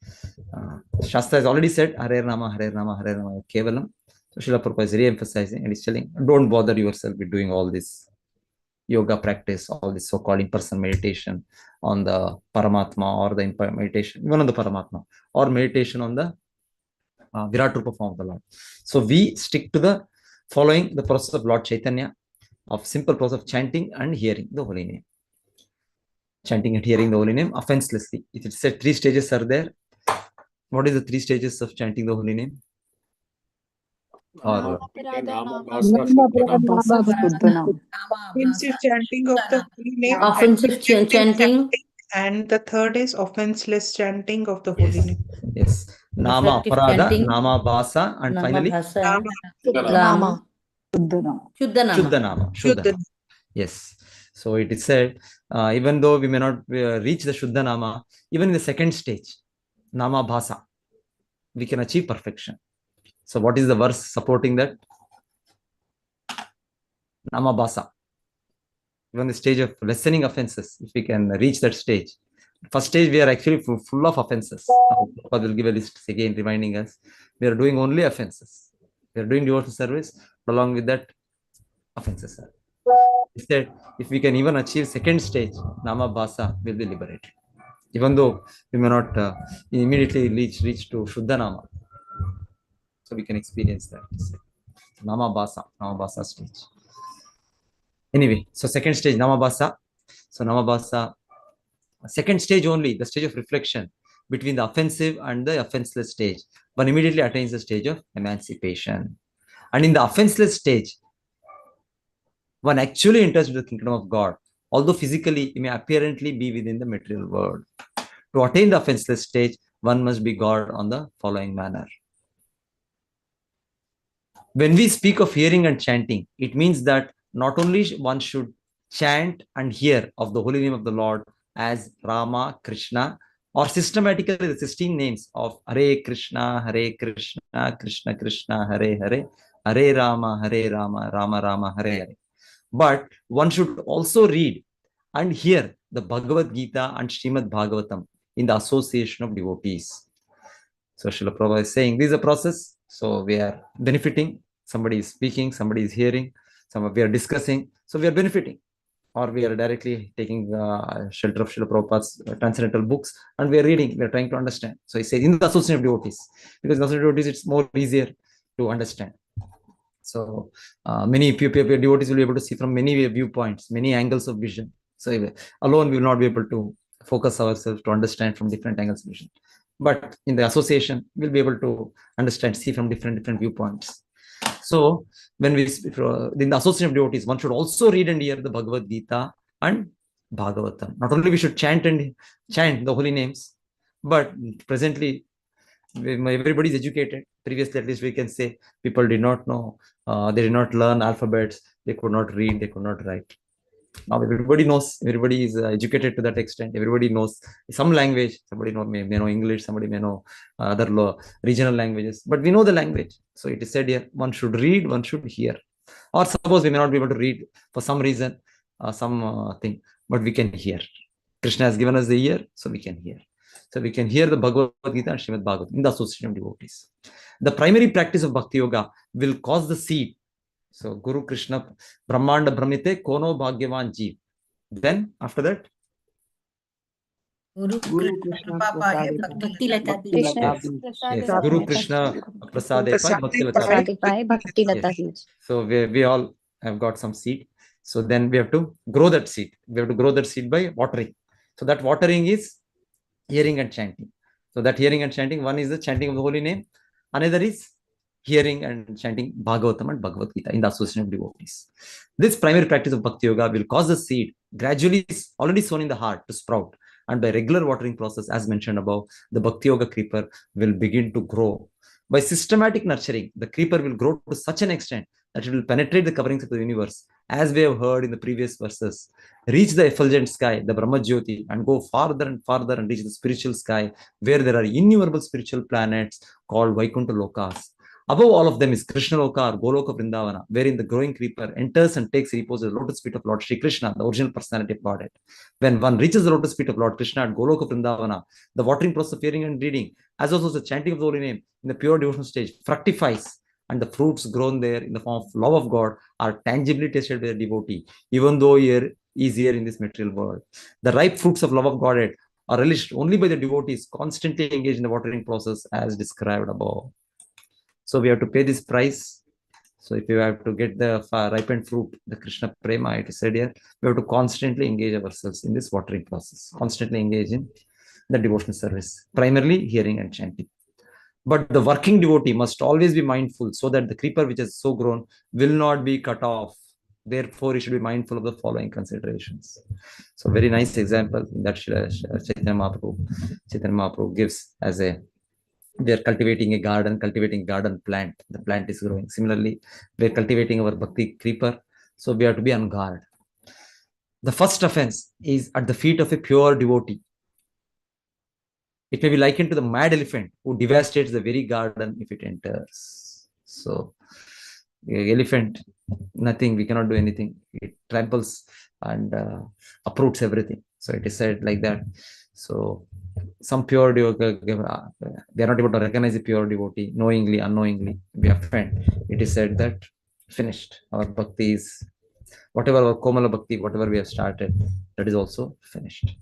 S1: Shastra has already said, Hare Rama, Hare Rama, Hare Rama, Kevalam. So, Srila Prabhupada is re-emphasizing and he's telling, don't bother yourself with doing all this yoga practice, all this so-called in-person meditation on the Paramatma or the meditation, even on the Paramatma, or meditation on the Virat Rupa form of the Lord. So we stick to the following the process of Lord Chaitanya, of simple process of chanting and hearing the holy name. Chanting and hearing the holy name offenselessly. If it said 3 stages are there, what is the 3 stages of chanting the holy name? Or
S3: Offensive chanting of the holy name.
S4: Offensive chanting.
S3: And the third is offenseless chanting of the holy name.
S1: Yes. Nama
S4: Reflective
S1: Aparada,
S4: chanting.
S1: Nama Bhasa, and
S4: Nama
S1: finally
S4: Bhasa.
S3: Nama.
S4: Shuddha Nama.
S1: Shuddha Nama. Shuddha Nama. Yes. So it is said, even though we may not reach the Shuddha Nama, even in the second stage, Nama Bhasa, we can achieve perfection. So what is the verse supporting that? Nama Bhasa. Even the stage of lessening offenses, if we can reach that stage. First stage, we are actually full of offenses. Prabhupada will give a list again, reminding us we are doing only offenses. We are doing devotional service, but along with that, offenses. Instead, if we can even achieve second stage, Nama Bhasa will be liberated. Even though we may not immediately reach to Shuddha Nama. So we can experience that. Nama Bhasa stage. Anyway, so second stage, Nama Bhasa. So Nama Bhasa, second stage only, the stage of reflection between the offensive and the offenseless stage. One immediately attains the stage of emancipation. And in the offenseless stage, one actually enters into the kingdom of God, although physically he may apparently be within the material world. To attain the offenseless stage, one must be God on the following manner. When we speak of hearing and chanting, it means that not only one should chant and hear of the holy name of the Lord as Rama, Krishna, or systematically the 16 names of Hare Krishna, Krishna Krishna, Hare Hare, Hare Rama, Rama Rama, Hare Hare. But one should also read and hear the Bhagavad Gita and Srimad Bhagavatam in the association of devotees. So Srila Prabhupada is saying this is a process. So we are benefiting. Somebody is speaking, somebody is hearing, we are discussing. So we are benefiting. Or we are directly taking shelter of Srila Prabhupada's transcendental books and we are reading, we are trying to understand. So he says in the association of devotees, because in the association of devotees, it's more easier to understand. So many devotees will be able to see from many viewpoints, many angles of vision. So alone we will not be able to focus ourselves to understand from different angles of vision. But in the association, we'll be able to understand, see from different viewpoints. So when we in the association of devotees, one should also read and hear the Bhagavad Gita and Bhagavatam. Not only we should chant the holy names, but presently everybody is educated. Previously, at least we can say people did not know, they did not learn alphabets, they could not read, they could not write. Now everybody knows, everybody is educated to that extent. Everybody knows some language. Somebody may know English, somebody may know other regional languages, but we know the language. So it is said here, one should read, one should hear. Or suppose we may not be able to read for some reason, thing, but we can hear. Krishna has given us the ear, so we can hear. So we can hear the Bhagavad Gita and Srimad Bhagavatam in the association of devotees. The primary practice of Bhakti Yoga will cause the seed. So Guru Krishna Brahmanda Brahmite Kono Bhagyavan Jeev. Then after that,
S4: Guru Krishna Bhakti Lata
S6: Krishna
S1: yes, Guru Krishna Prasade Pai Bhakti Lata.
S6: Prasade Pai Bhakti Lata.
S1: Yes. So we all have got some seed. So then we have to grow that seed. We have to grow that seed by watering. So that watering is hearing and chanting. So that hearing and chanting, one is the chanting of the holy name, another is hearing and chanting Bhagavatam and Bhagavad Gita in the association of devotees. This primary practice of Bhakti Yoga will cause the seed gradually already sown in the heart to sprout. And by regular watering process, as mentioned above, the Bhakti Yoga creeper will begin to grow. By systematic nurturing, the creeper will grow to such an extent that it will penetrate the coverings of the universe, as we have heard in the previous verses, reach the effulgent sky, the Brahma Jyoti, and go farther and farther and reach the spiritual sky, where there are innumerable spiritual planets called Vaikuntha Lokas. Above all of them is Krishna Loka or Goloka Vrindavana, wherein the growing creeper enters and takes repose at the lotus feet of Lord Shri Krishna, the original personality of Godhead. When one reaches the lotus feet of Lord Krishna at Goloka Vrindavana, the watering process of hearing and reading, as also the chanting of the holy name in the pure devotional stage, fructifies, and the fruits grown there in the form of love of God are tangibly tasted by the devotee, even though here is here in this material world. The ripe fruits of love of Godhead are relished only by the devotees constantly engaged in the watering process as described above. So we have to pay this price. So if you have to get the ripened fruit, the Krishna Prema, it is said here, we have to constantly engage ourselves in this watering process, constantly engage in the devotional service, primarily hearing and chanting. But the working devotee must always be mindful so that the creeper which has so grown will not be cut off. Therefore, he should be mindful of the following considerations. So very nice example that Chaitanya Mahaprabhu gives as a, we are cultivating a garden plant. The plant is growing. Similarly, we are cultivating our bhakti creeper. So we have to be on guard. The first offense is at the feet of a pure devotee. It may be likened to the mad elephant who devastates the very garden if it enters. So, elephant, nothing, we cannot do anything. It tramples and uproots everything. So it is said like that. So some pure devotee, they are not able to recognize a pure devotee, knowingly, unknowingly, we offend. It is said that finished. Our bhakti is, whatever our Komala bhakti, whatever we have started, that is also finished.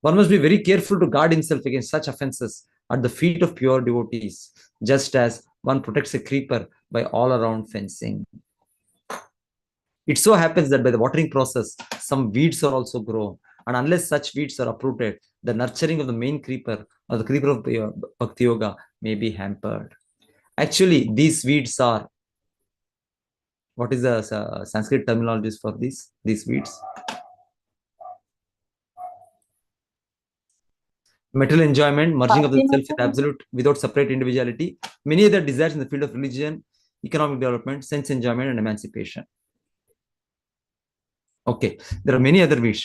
S1: One must be very careful to guard himself against such offenses at the feet of pure devotees, just as one protects a creeper by all around fencing. It so happens that by the watering process, some weeds are also grown, and unless such weeds are uprooted, the nurturing of the main creeper or the creeper of Bhakti Yoga may be hampered. Actually, these weeds are, what is the Sanskrit terminology for these weeds? Material enjoyment, merging of the self with absolute without separate individuality, many other desires in the field of religion, economic development, sense enjoyment, and emancipation. Okay, there are many other weeds.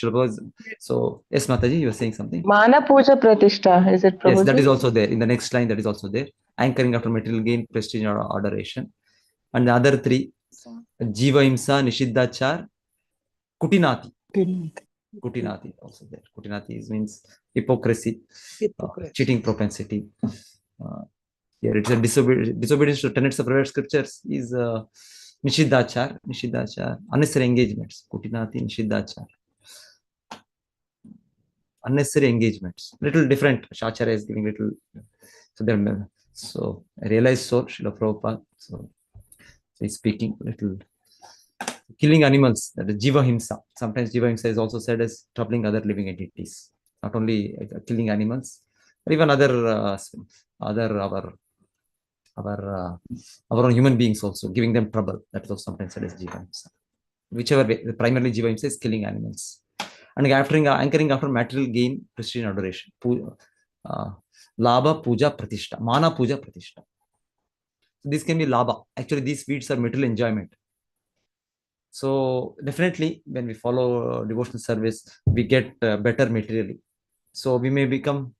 S1: So, yes, Mataji, you were saying something.
S7: Mana Puja Pratishtha, is it Prabhuji?
S1: Yes, that is also there. In the next line, that is also there. Anchoring after material gain, prestige, or adoration. And the other three, Jiva Himsa, Nishiddhachar, Kutinati. Kutinati also there. Kutinati means hypocrisy, cheating propensity. Here it's a disobedience to tenets of private scriptures is Nishiddhachar, unnecessary engagements. Kutinati, Nishiddhachar. Unnecessary engagements. Little different. Shacharya is giving little. So I realized so, Srila Prabhupada. So he's speaking little. Killing animals, that is Jiva Himsa. Sometimes Jiva Himsa is also said as troubling other living entities. Not only killing animals, but even other our own human beings also, giving them trouble. That is also sometimes said as Jiva Himsa. Whichever way, primarily Jiva Himsa is killing animals. And anchoring after material gain, prestige and adoration. Labha, Puja, Pratishta. Mana, Puja, Pratishta. So this can be Labha. Actually, these weeds are material enjoyment. So definitely when we follow devotional service, we get better materially. So we may become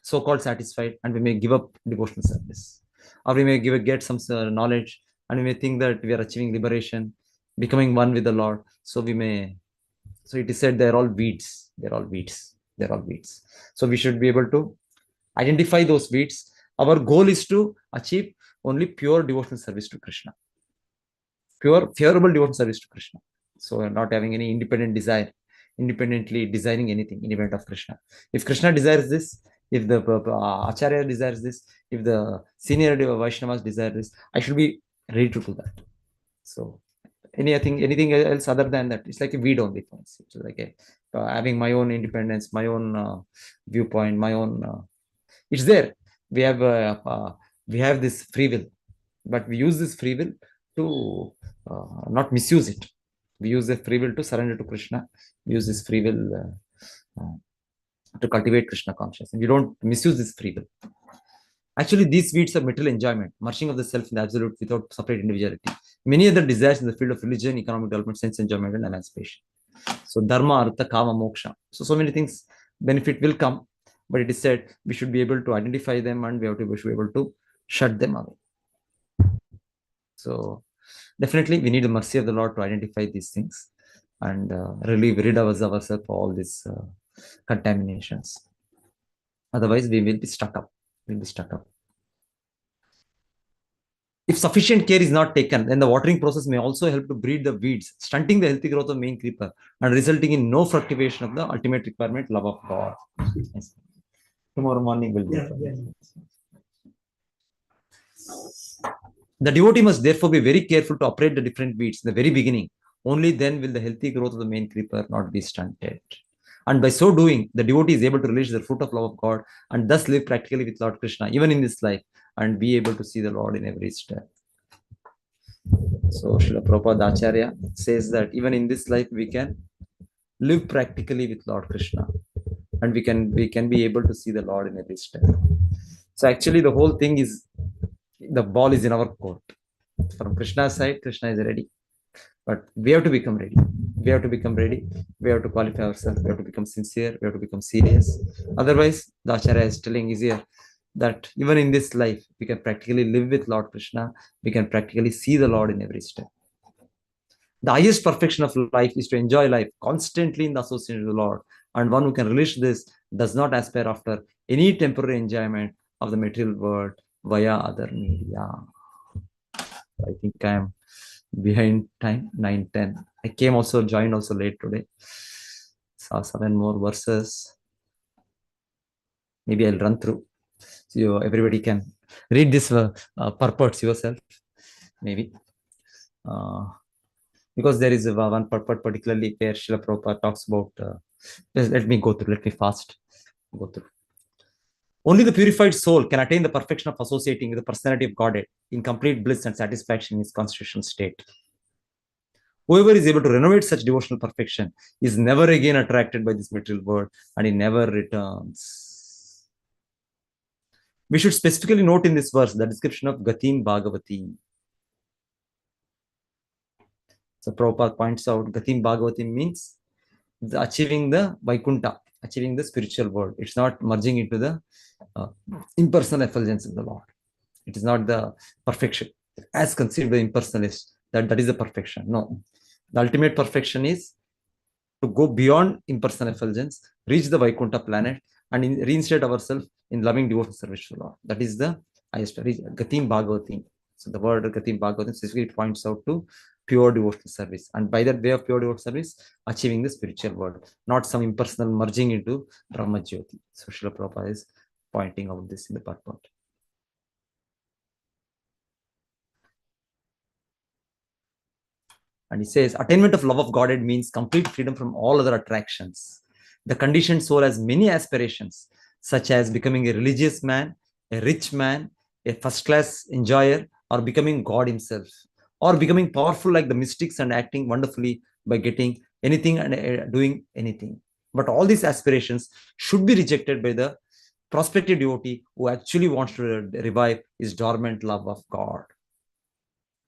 S1: so-called satisfied and we may give up devotional service, or we may get some knowledge and we may think that we are achieving liberation, becoming one with the Lord. So we may, so it is said they're all weeds, they're all weeds, they're all weeds. So we should be able to identify those weeds. Our goal is to achieve only pure devotional service to Krishna, pure favorable devotional service to Krishna. So not having any independent desire, independently desiring anything independent of Krishna. If Krishna desires this, if the Acharya desires this, if the senior Vaishnavas desire this, I should be ready to do that. So anything else other than that, it's like a weed only for us. It's like having my own independence, my own viewpoint, my own. It's there. We have this free will, but we use this free will to not misuse it. We use the free will to surrender to Krishna. We use this free will to cultivate Krishna consciousness. We don't misuse this free will. Actually, these weeds are material enjoyment, merging of the self in the absolute without separate individuality. Many other desires in the field of religion, economic development, sense enjoyment, and emancipation. So dharma, artha, kama, moksha. So many things, benefit will come, but it is said we should be able to identify them and we should be able to shut them away. So definitely we need the mercy of the Lord to identify these things and rid ourselves of all these contaminations. Otherwise, we will be stuck up. We'll be stuck up. If sufficient care is not taken, then the watering process may also help to breed the weeds, stunting the healthy growth of main creeper and resulting in no fructification of the ultimate requirement, love of God. Yes. Tomorrow morning will be. The devotee must therefore be very careful to operate the different weeds in the very beginning. Only then will the healthy growth of the main creeper not be stunted. And by so doing, the devotee is able to release the fruit of love of God and thus live practically with Lord Krishna, even in this life, and be able to see the Lord in every step. So Srila Prabhupada Acharya says that even in this life, we can live practically with Lord Krishna, and we can be able to see the Lord in every step. So actually, the whole thing is, the ball is in our court. From Krishna's side, Krishna is ready. But we have to become ready. We have to become ready. We have to qualify ourselves. We have to become sincere. We have to become serious. Otherwise, the Acharya is telling is here that even in this life, we can practically live with Lord Krishna. We can practically see the Lord in every step. The highest perfection of life is to enjoy life constantly in the association with the Lord. And one who can relish this does not aspire after any temporary enjoyment of the material world via other media. I think I am behind time, 9:10. I joined also late today. Saw 7 more verses. Maybe I'll run through. So everybody can read this purports yourself. Maybe. Because there is one purport particularly where Srila Prabhupada talks about, let me go through, let me fast go through. Only the purified soul can attain the perfection of associating with the personality of Godhead in complete bliss and satisfaction in his constitutional state. Whoever is able to renovate such devotional perfection is never again attracted by this material world and he never returns. We should specifically note in this verse the description of Gatim Bhagavatim. So Prabhupada points out Gatim Bhagavatim means achieving the Vaikuntha, achieving the spiritual world. It's not merging into the impersonal effulgence of the Lord. It is not the perfection as conceived by impersonalists, that is the perfection. No. The ultimate perfection is to go beyond impersonal effulgence, reach the Vaikuntha planet, and reinstate ourselves in loving devotional service to the Lord. That is the highest Gatim Bhagavatim. So the word Gatim Bhagavatim specifically points out to pure devotional service. And by that way of pure devotional service, achieving the spiritual world, not some impersonal merging into Brahma Jyoti. So Srila Prabhupada is pointing out this in the purport. And he says, attainment of love of Godhead means complete freedom from all other attractions. The conditioned soul has many aspirations, such as becoming a religious man, a rich man, a first-class enjoyer, or becoming God himself, or becoming powerful like the mystics and acting wonderfully by getting anything and doing anything. But all these aspirations should be rejected by the prospective devotee who actually wants to revive his dormant love of God.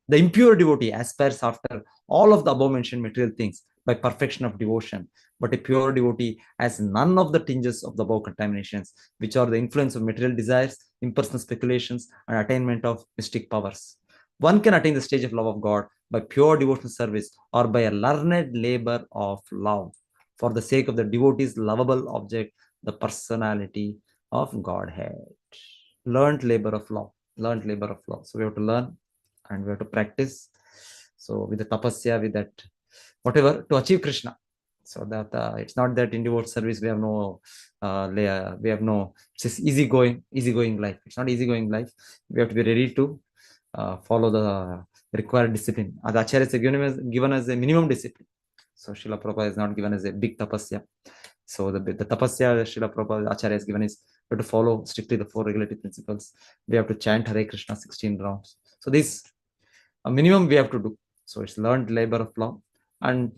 S1: The impure devotee aspires after all of the above mentioned material things by perfection of devotion, but a pure devotee has none of the tinges of the above contaminations, which are the influence of material desires, impersonal speculations, and attainment of mystic powers. One can attain the stage of love of God by pure devotional service or by a learned labor of love for the sake of the devotee's lovable object, the personality of Godhead. Learned labor of love. Learned labor of love. So we have to learn and we have to practice. So with the tapasya, with that, whatever, to achieve Krishna. So that it's not that in devote service we have no, it's just easygoing life. It's not easygoing life. We have to be ready to follow the required discipline. The Acharyas have given us a minimum discipline. So Srila Prabhupada has not given us a big tapasya. So the tapasya Srila Prabhupada Acharya has given is we have to follow strictly the 4 regulative principles. We have to chant Hare Krishna 16 rounds. So this a minimum we have to do. So it's learned labor of love, and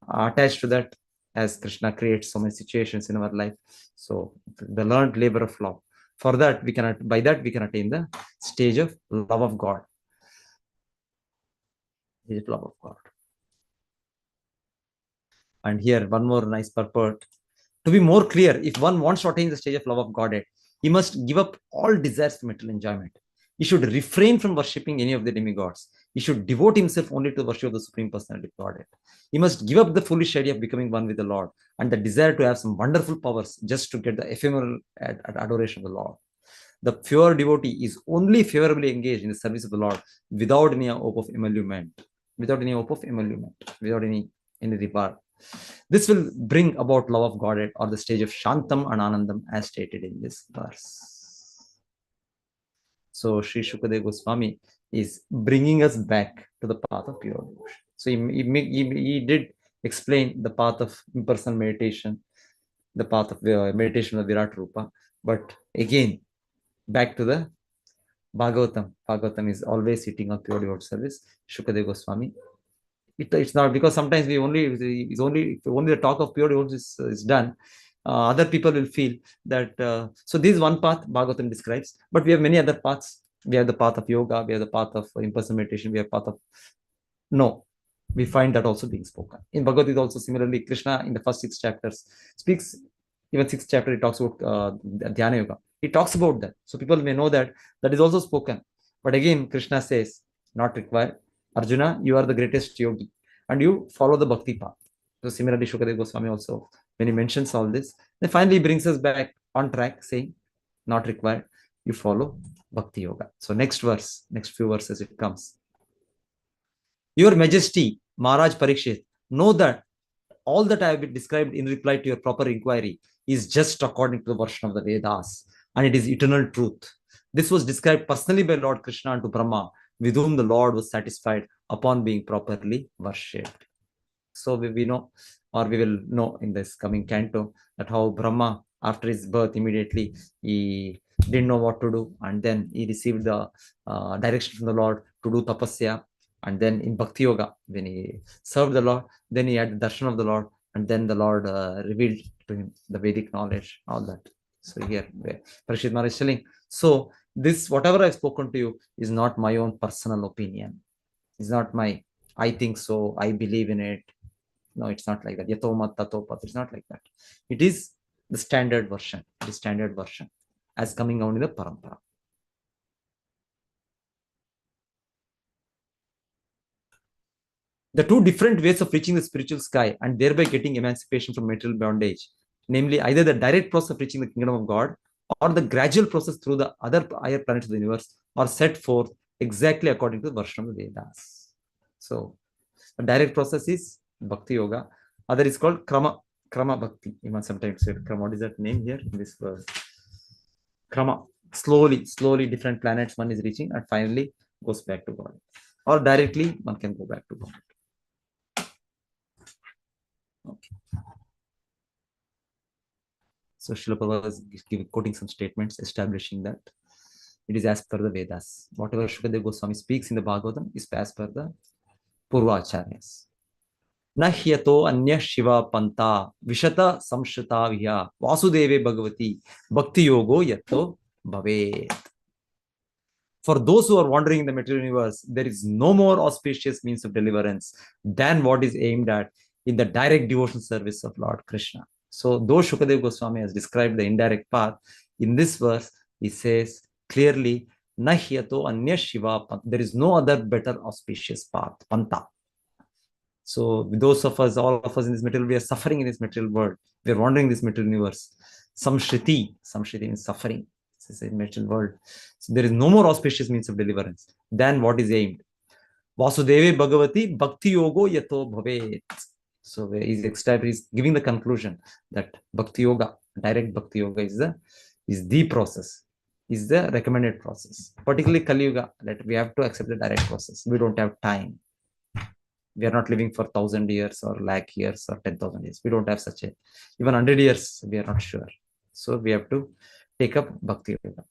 S1: attached to that, as Krishna creates so many situations in our life, so the learned labor of love. For that, by that we can attain the stage of love of God. Love of God. And here, one more nice purport. To be more clear, if one wants to attain the stage of love of Godhead, he must give up all desires for material enjoyment. He should refrain from worshipping any of the demigods. He should devote himself only to the worship of the Supreme Personality of Godhead. He must give up the foolish idea of becoming one with the Lord and the desire to have some wonderful powers just to get the ephemeral adoration of the Lord. The pure devotee is only favorably engaged in the service of the Lord without any hope of emolument, without any reward. This will bring about love of Godhead or the stage of Shantam and Anandam as stated in this verse. So Sri Shukadeva Goswami is bringing us back to the path of pure devotion. So he did explain the path of impersonal meditation, the path of meditation of Virat Rupa, but again, back to the Bhagavatam. Bhagavatam is always sitting on pure devotional service. Shukadeva Goswami. It's not because sometimes only the talk of pure devotion is done. Other people will feel that so this is one path Bhagavatam describes, but we have many other paths. We have the path of yoga, we have the path of impersonal meditation, we have path of we find that also being spoken in Bhagavad Gita. Also similarly, Krishna in the first 6 chapters speaks, even 6th chapter, he talks about Dhyana Yoga. He talks about that, so people may know that is also spoken. But again, Krishna says, not required. Arjuna, you are the greatest yogi, and you follow the bhakti path. So similarly, Shukadeva Goswami also, when he mentions all this, then finally brings us back on track, saying, not required, you follow bhakti yoga. So next few verses it comes. Your Majesty, Maharaj Parikshit, know that all that I have been described in reply to your proper inquiry is just according to the version of the Vedas, and it is eternal truth. This was described personally by Lord Krishna unto Brahma, with whom the Lord was satisfied upon being properly worshipped. So we know, or we will know in this coming canto, that how Brahma, after his birth, immediately he didn't know what to do, and then he received the direction from the Lord to do tapasya. And then in Bhakti Yoga, when he served the Lord, then he had the darshan of the Lord, and then the Lord revealed to him the Vedic knowledge, all that. So here, Parikshit Maharaj is telling, so this, whatever I've spoken to you, is not my own personal opinion. It's not my, I think so, I believe in it. No, it's not like that. Yato mat tato pat. It's not like that. It is the standard version. It is standard version as coming out in the parampara. The 2 different ways of reaching the spiritual sky and thereby getting emancipation from material bondage, namely either the direct process of reaching the kingdom of God or the gradual process through the other higher planets of the universe, are set forth exactly according to the version of the Vedas. So the direct process is Bhakti Yoga. Other is called Krama Bhakti. You must sometimes say Krama. What is that name here in this verse? Krama. Slowly different planets one is reaching and finally goes back to God. Or directly one can go back to God. Okay. So Srila Prabhupada is quoting some statements establishing that it is as per the Vedas. Whatever Shukadeva Goswami speaks in the Bhagavatam is as per the Purvacharyas. Na hyato anya shiva panta vishata samshita vya vasudeve bhagavati bhakti yogo yato bhavet. For those who are wandering in the material universe, there is no more auspicious means of deliverance than what is aimed at in the direct devotional service of Lord Krishna. So though Shukadeva Goswami has described the indirect path, in this verse, he says clearly, Nahyato Anya Shiva, there is no other better auspicious path, Panta. So those of us, all of us in this material, we are suffering in this material world. We are wandering in this material universe. Samshriti means suffering. This is a material world. So there is no more auspicious means of deliverance than what is aimed. Vasudeve Bhagavati Bhakti Yogo Yato Bhavet. So he's giving the conclusion that Bhakti Yoga, direct Bhakti Yoga is the process, is the recommended process. Particularly Kali Yuga, that we have to accept the direct process. We don't have time. We are not living for 1,000 years or lakh years or 10,000 years. We don't have such a, even 100 years, we are not sure. So we have to take up Bhakti Yoga.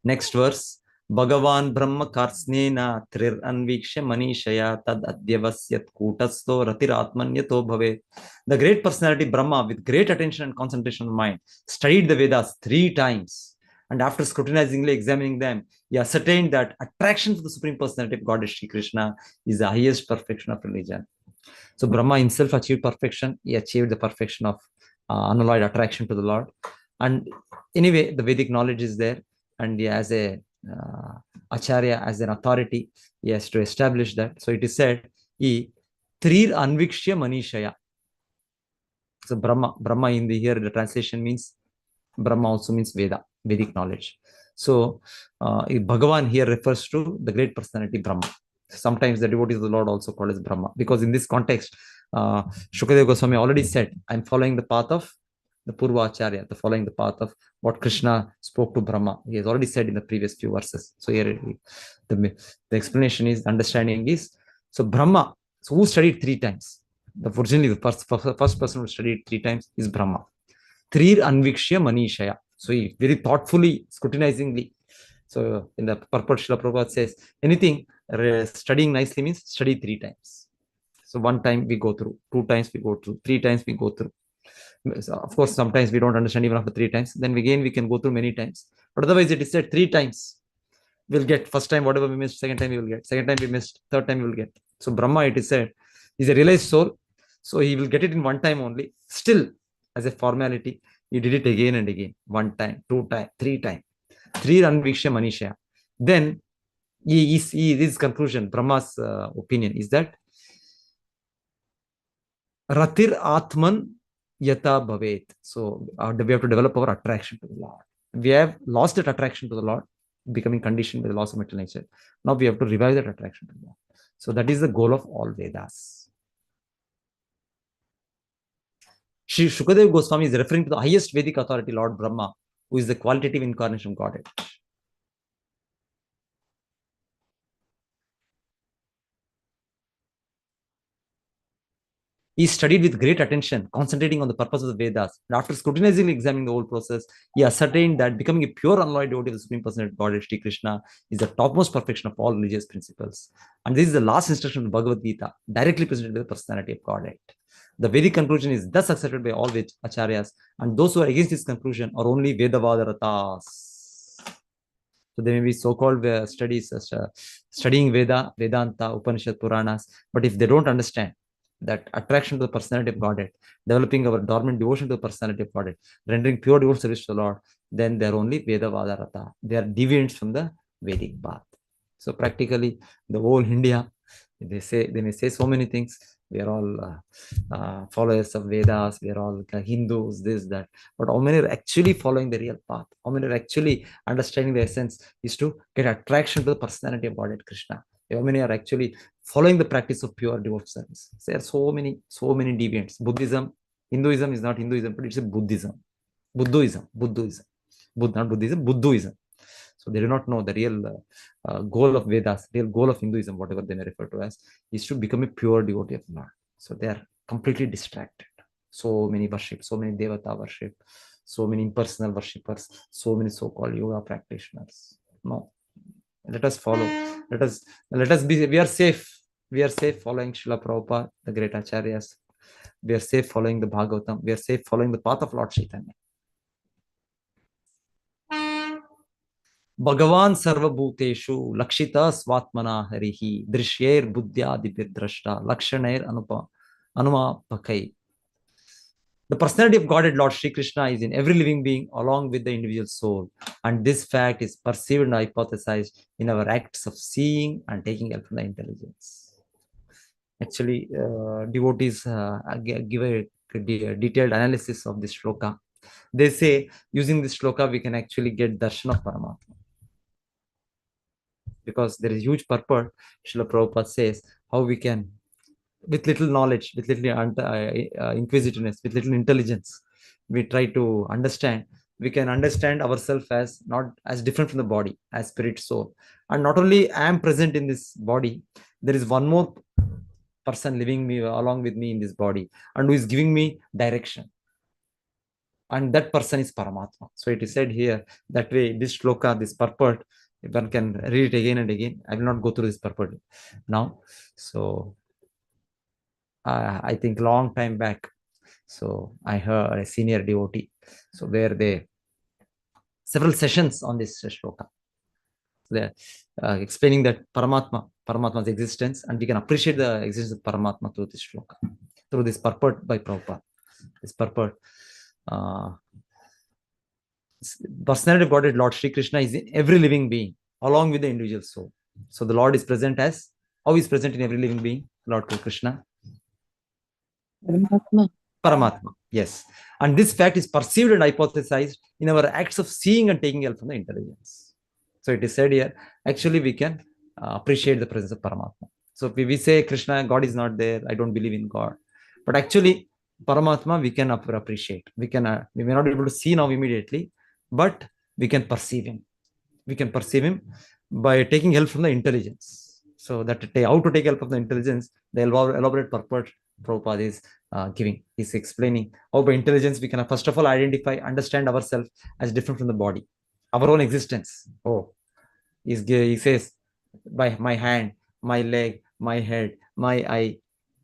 S1: Next verse, Bhagavan Brahma Karsnena Trir Anviksha Manishaya Tad Adhyavasyat Kutasto Ratiratmanyato Bhave. The great personality Brahma, with great attention and concentration of mind, studied the Vedas 3 times. And after scrutinizingly examining them, he ascertained that attraction to the Supreme Personality of God, Shri Krishna, is the highest perfection of religion. So Brahma himself achieved perfection. He achieved the perfection of unalloyed attraction to the Lord. And anyway, the Vedic knowledge is there. And he has a Acharya, as an authority, he has to establish that. So it is said, he Trir Anvikshya Manishaya. So Brahma in the here, the translation means, Brahma also means Veda, Vedic knowledge. So Bhagavan here refers to the great personality Brahma. Sometimes the devotees of the Lord also call as Brahma, because in this context, Shukadeva Goswami already said, I'm following the path of the Purva Acharya, following the path of what Krishna spoke to Brahma. He has already said in the previous few verses. So here the explanation is, the understanding is, so Brahma, so who studied 3 times? Originally, the first person who studied 3 times is Brahma. Trir Anvikshya Manishaya. So he very thoughtfully, scrutinizingly. So in the purport, Srila Prabhupada says, anything studying nicely means study 3 times. So 1 time we go through, 2 times we go through, 3 times we go through. So of course, sometimes we don't understand even after 3 times. Then again, we can go through many times. But otherwise, it is said 3 times. We'll get first time, whatever we missed, second time we will get, second time we missed, third time we will get. So Brahma, it is said, is a realized soul. So he will get it in 1 time only. Still, as a formality, he did it again and again. 1 time, 2 time, 3 time. Trir Anviksha Manishya. Then his conclusion, Brahma's opinion is that Ratir Atman Yata Bhavet. So we have to develop our attraction to the Lord. We have lost that attraction to the Lord, becoming conditioned by the laws of material nature. Now we have to revive that attraction to the Lord. So that is the goal of all Vedas. Shri Shukadeva Goswami is referring to the highest Vedic authority, Lord Brahma, who is the qualitative incarnation of Godhead. He studied with great attention, concentrating on the purpose of the Vedas. And after scrutinizingly examining the whole process, he ascertained that becoming a pure unalloyed devotee of the Supreme Personality of Godhead, Shri Krishna, is the topmost perfection of all religious principles. And this is the last instruction of the Bhagavad Gita, directly presented by the personality of Godhead. The Vedic conclusion is thus accepted by all Acharyas, and those who are against this conclusion are only Vedavadaratas. So there may be so-called studies, studying Veda, Vedanta, Upanishad, Puranas, but if they don't understand that attraction to the personality of Godhead, developing our dormant devotion to the personality of Godhead, rendering pure devotional service to the Lord, then they are only Vedavadarata. They are deviants from the Vedic path. So practically, the whole India, they may say so many things. We are all followers of Vedas. We are all Hindus, this, that. But how many are actually following the real path? How many are actually understanding the essence is to get attraction to the personality of Godhead Krishna? How many are actually following the practice of pure devotional service? There are so many deviants. Buddhism, Hinduism is not Hinduism, but it's a Buddhism. Buddhism. Not Buddhism, Buddhism. So they do not know the real goal of Vedas, real goal of Hinduism, whatever they may refer to as, is to become a pure devotee of the Lord. So they are completely distracted. So many worship, so many Devata worship, so many impersonal worshippers, so many so-called yoga practitioners. No. Let us follow. Let us be, we are safe. We are safe following Srila Prabhupada, the great Acharyas, we are safe following the Bhagavatam, we are safe following the path of Lord Chaitanya. Bhagavan sarvabhuteshu lakshita swatmana harihi drishyer buddhya divirdrashta lakshanair anumapakai. The personality of Godhead Lord Sri Krishna is in every living being along with the individual soul. And this fact is perceived and hypothesized in our acts of seeing and taking help from the intelligence. Actually, devotees give a detailed analysis of this shloka. They say, using this shloka, we can actually get darshan of Paramatma. Because there is huge purport, Srila Prabhupada says, how we can, with little knowledge, with little inquisitiveness, with little intelligence, we try to understand. We can understand ourselves as not as different from the body, as spirit, soul. And not only I am present in this body, there is one more person living me along with me in this body and who is giving me direction. And that person is Paramatma. So it is said here, that way, this shloka, this purport, one can read it again and again. I will not go through this purport now. So I think long time back, so I heard a senior devotee, so where they several sessions on this shloka. They're explaining that Paramatma's existence, and we can appreciate the existence of Paramatma through this shloka, through this purport by Prabhupada. This purport, personality of Godhead Lord Sri Krishna is in every living being along with the individual soul. So the Lord is present as, how is present in every living being? Lord Krishna. Paramatma, yes. And this fact is perceived and hypothesized in our acts of seeing and taking help from the intelligence. So it is said here, actually we can appreciate the presence of Paramatma. So if we say Krishna, God is not there, I don't believe in God. But actually, Paramatma we can appreciate. We may not be able to see now immediately, but we can perceive him. We can perceive him by taking help from the intelligence. So that how to take help from the intelligence, the elaborate purport Prabhupada is giving. He's explaining how by intelligence we can first of all identify, understand ourselves as different from the body, our own existence. Oh, he says, by my hand, my leg, my head, my eye.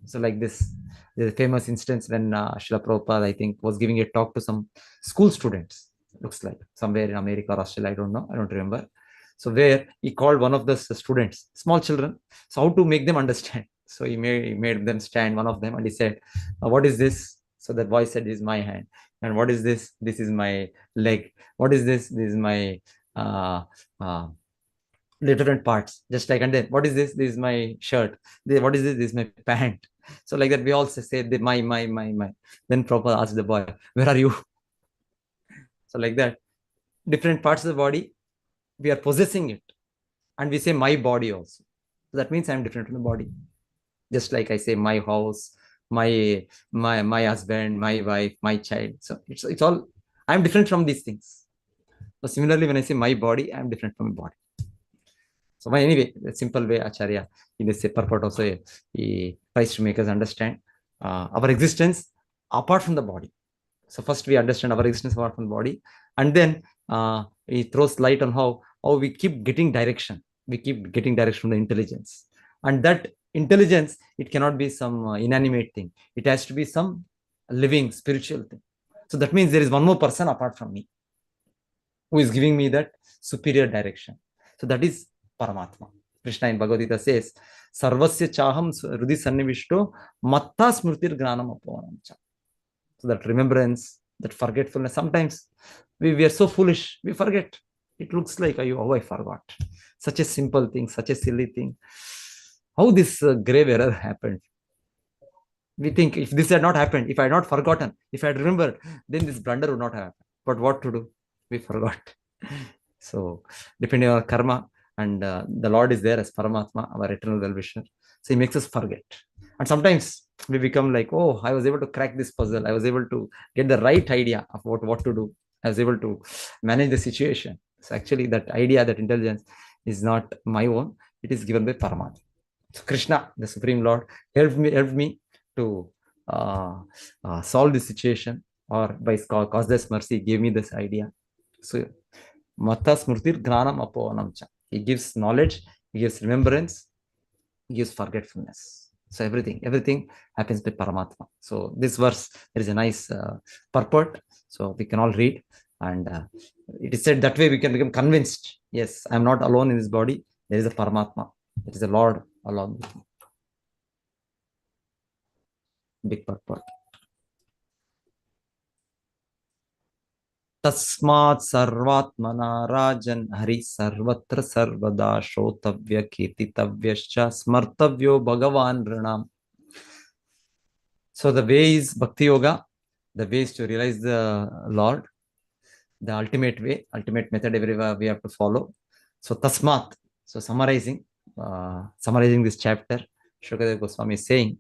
S1: So like this, there's a famous instance when Srila Prabhupada, I think, was giving a talk to some school students. Looks like somewhere in America or Australia, I don't know, I don't remember. So where he called one of the students, small children, so how to make them understand. So he made them stand, one of them, and he said, what is this? So that boy said, this is my hand. And what is this? This is my leg. What is this? This is my different parts. Just like, and then what is this? This is my shirt. What is this? This is my pant. So like that, we also say my. Then Prabhupada asked the boy, where are you? So like that, different parts of the body, we are possessing it. And we say my body also. So that means I'm different from the body. Just like I say my house, my husband, my wife, my child. So it's all, I'm different from these things. So similarly, when I say my body, I'm different from my body. So anyway, the simple way Acharya in this purport also he tries to make us understand our existence apart from the body. So first we understand our existence apart from the body, and then he throws light on how we keep getting direction. We keep getting direction from the intelligence, and that intelligence, it cannot be some inanimate thing. It has to be some living spiritual thing. So that means there is one more person apart from me who is giving me that superior direction. So that is Paramatma. Krishna in Bhagavad Gita says, Sarvasya chaham rudhi sannivishto matta smritir gnanam apavanam cha. So that remembrance, that forgetfulness, sometimes we are so foolish, we forget. It looks like, oh, I forgot. Such a simple thing, such a silly thing. How this grave error happened? We think if this had not happened, if I had not forgotten, if I had remembered, then this blunder would not have happened. But what to do? We forgot. So depending on our karma, and the Lord is there as Paramatma, our eternal well-wisher. So he makes us forget. And sometimes we become like, oh, I was able to crack this puzzle. I was able to get the right idea of what to do. I was able to manage the situation. So actually that idea, that intelligence is not my own. It is given by Paramatma. So Krishna, the Supreme Lord, helped me to solve this situation, or by causeless mercy gave me this idea. So Mata Smurtir Gnanam Apavanam cha. He gives knowledge, he gives remembrance, he gives forgetfulness. So everything happens by Paramatma. So this verse, there is a nice purport. So we can all read. And it is said that way we can become convinced. Yes, I am not alone in this body. There is a Paramatma. It is the Lord along with me. Big purport. Tasmat sarvatmana rajan hari sarvatra sarvada shrotavya kirtitavyascha smartavyo bhagavan rinam. So the way is Bhakti Yoga. The way is to realize the Lord. The ultimate way, ultimate method everywhere we have to follow. So Tasmat. So summarizing this chapter, Shukadeva Goswami is saying,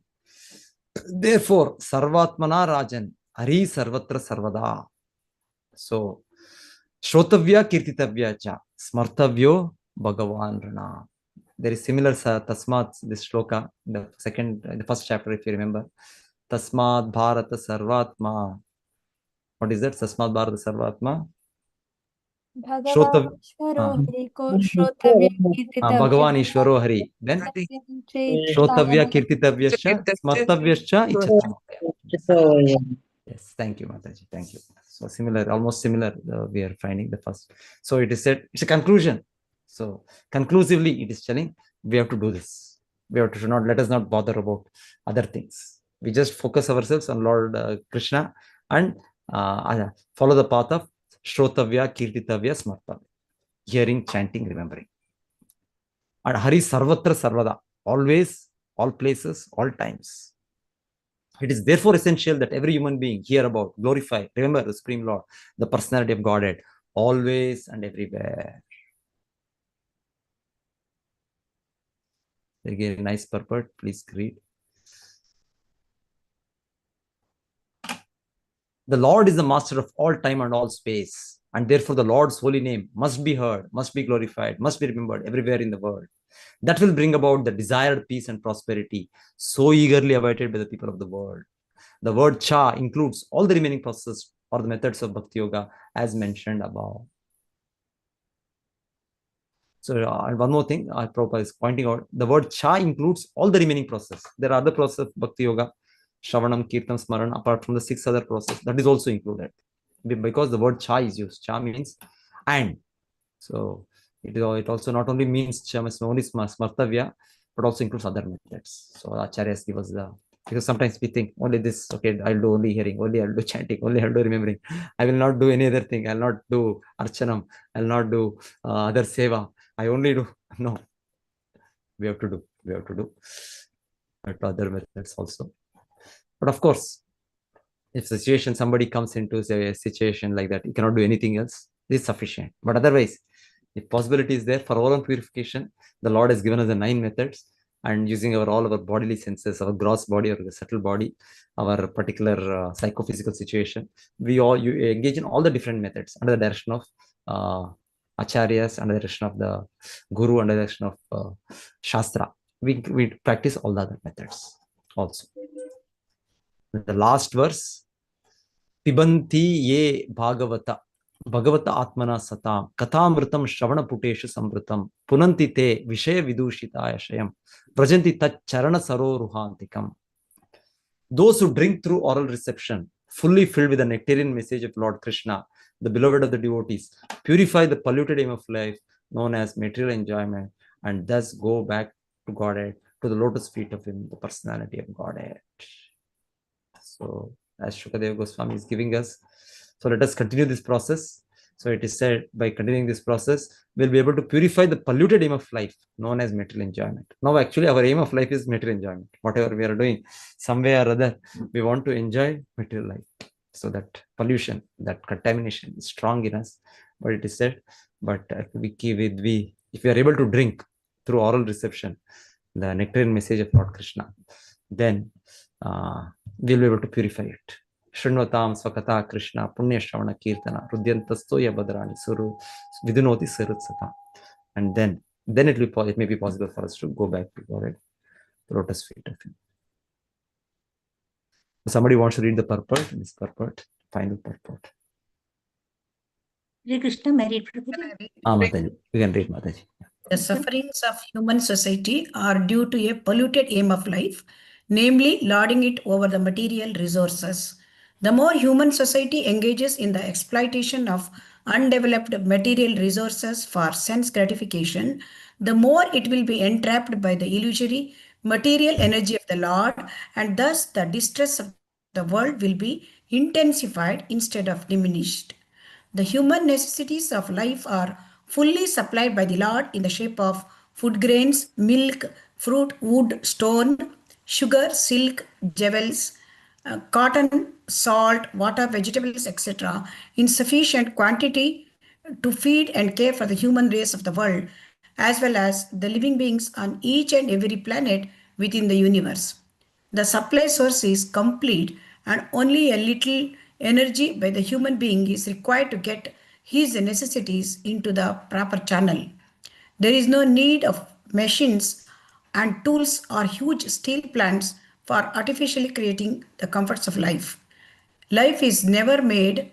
S1: therefore, Sarvatmana Rajan, Hari Sarvatra Sarvada. So, Shrotavya Kirtitavya Cha, Smartavyo Bhagavan Rana. There is similar Tasmat, this shloka, the first chapter, if you remember. Tasmat Bharata Sarvatma. What is that? Tasmat Bharata Sarvatma. Bhagavan Ishvaro Hari. Then Shrotavya Kirtitavyascha Smartavyascha Ichatamaya. Yes, thank you, Mataji. Thank you. So similar, almost similar, we are finding the first. So it is said, it's a conclusion. So conclusively, it is telling we have to do this. We have to let us not bother about other things. We just focus ourselves on Lord Krishna and follow the path of Shrotavya, Kirtitavya, Smartavya. Hearing, chanting, remembering. And Hari Sarvatra Sarvada. Always, all places, all times. It is therefore essential that every human being hear about, glorify, remember the Supreme Lord, the personality of Godhead, always and everywhere. Very nice purport. Please read. The Lord is the master of all time and all space, and therefore the Lord's holy name must be heard, must be glorified, must be remembered everywhere in the world. That will bring about the desired peace and prosperity so eagerly awaited by the people of the world. The word cha includes all the remaining processes or the methods of Bhakti Yoga as mentioned above. So one more thing, Prabhupada is pointing out, the word cha includes all the remaining processes. There are other processes of Bhakti Yoga, Shravanam, Kirtan, Smaran, apart from the 6 other processes, that is also included. Because the word cha is used. Cha means and. So it also not only means only Smartavya, but also includes other methods. So Acharyas give us because sometimes we think only this, okay, I'll do only hearing, only I'll do chanting, only I'll do remembering. I will not do any other thing. I'll not do Archanam. I'll not do other Seva. I only do. No. We have to do. But other methods also. But of course, if somebody comes into a situation like that, you cannot do anything else, this is sufficient. But otherwise, if possibility is there for our own purification, the Lord has given us the 9 methods, and using all our bodily senses, our gross body or the subtle body, our particular psychophysical situation, you engage in all the different methods under the direction of Acharyas, under the direction of the Guru, under the direction of Shastra. We practice all the other methods also. The last verse, Pibanti ye Bhagavata Atmana Satam Kathamritam Shravana Puteshu Samritam Punanti te Vishaya Vidushitaya Shayam Prajanti tat Charana Saro Ruhantikam. Those who drink through oral reception, fully filled with the nectarian message of Lord Krishna, the beloved of the devotees, purify the polluted aim of life known as material enjoyment, and thus go back to Godhead, to the lotus feet of Him, the personality of Godhead. So, as Shukadeva Goswami is giving us, so let us continue this process. So it is said, by continuing this process, we'll be able to purify the polluted aim of life known as material enjoyment. Now, actually, our aim of life is material enjoyment. Whatever we are doing, some way or other, we want to enjoy material life. So that pollution, that contamination is strong in us. But it is said, but if we are able to drink through oral reception the nectarian message of Lord Krishna, then we'll be able to purify it. Shrunvatam Swakata Krishna Punya Shravana Kirtana Rudyantastoya Badrani Suru Vidunoti Sarutsata. And then it may be possible for us to go back to Godhead, the lotus feet of Him. Somebody wants to read the purport, this purport, final purport.
S4: Hare Krishna, may I read, Prabhuji?
S1: Mataji. You can read, Mataji.
S4: The sufferings of human society are due to a polluted aim of life, namely lording it over the material resources. The more human society engages in the exploitation of undeveloped material resources for sense gratification, the more it will be entrapped by the illusory material energy of the Lord, and thus the distress of the world will be intensified instead of diminished. The human necessities of life are fully supplied by the Lord in the shape of food grains, milk, fruit, wood, stone, sugar, silk, jewels, cotton, salt, water, vegetables, etc., in sufficient quantity to feed and care for the human race of the world, as well as the living beings on each and every planet within the universe. The supply source is complete, and only a little energy by the human being is required to get his necessities into the proper channel. There is no need of machines and tools or huge steel plants for artificially creating the comforts of life. Life is never made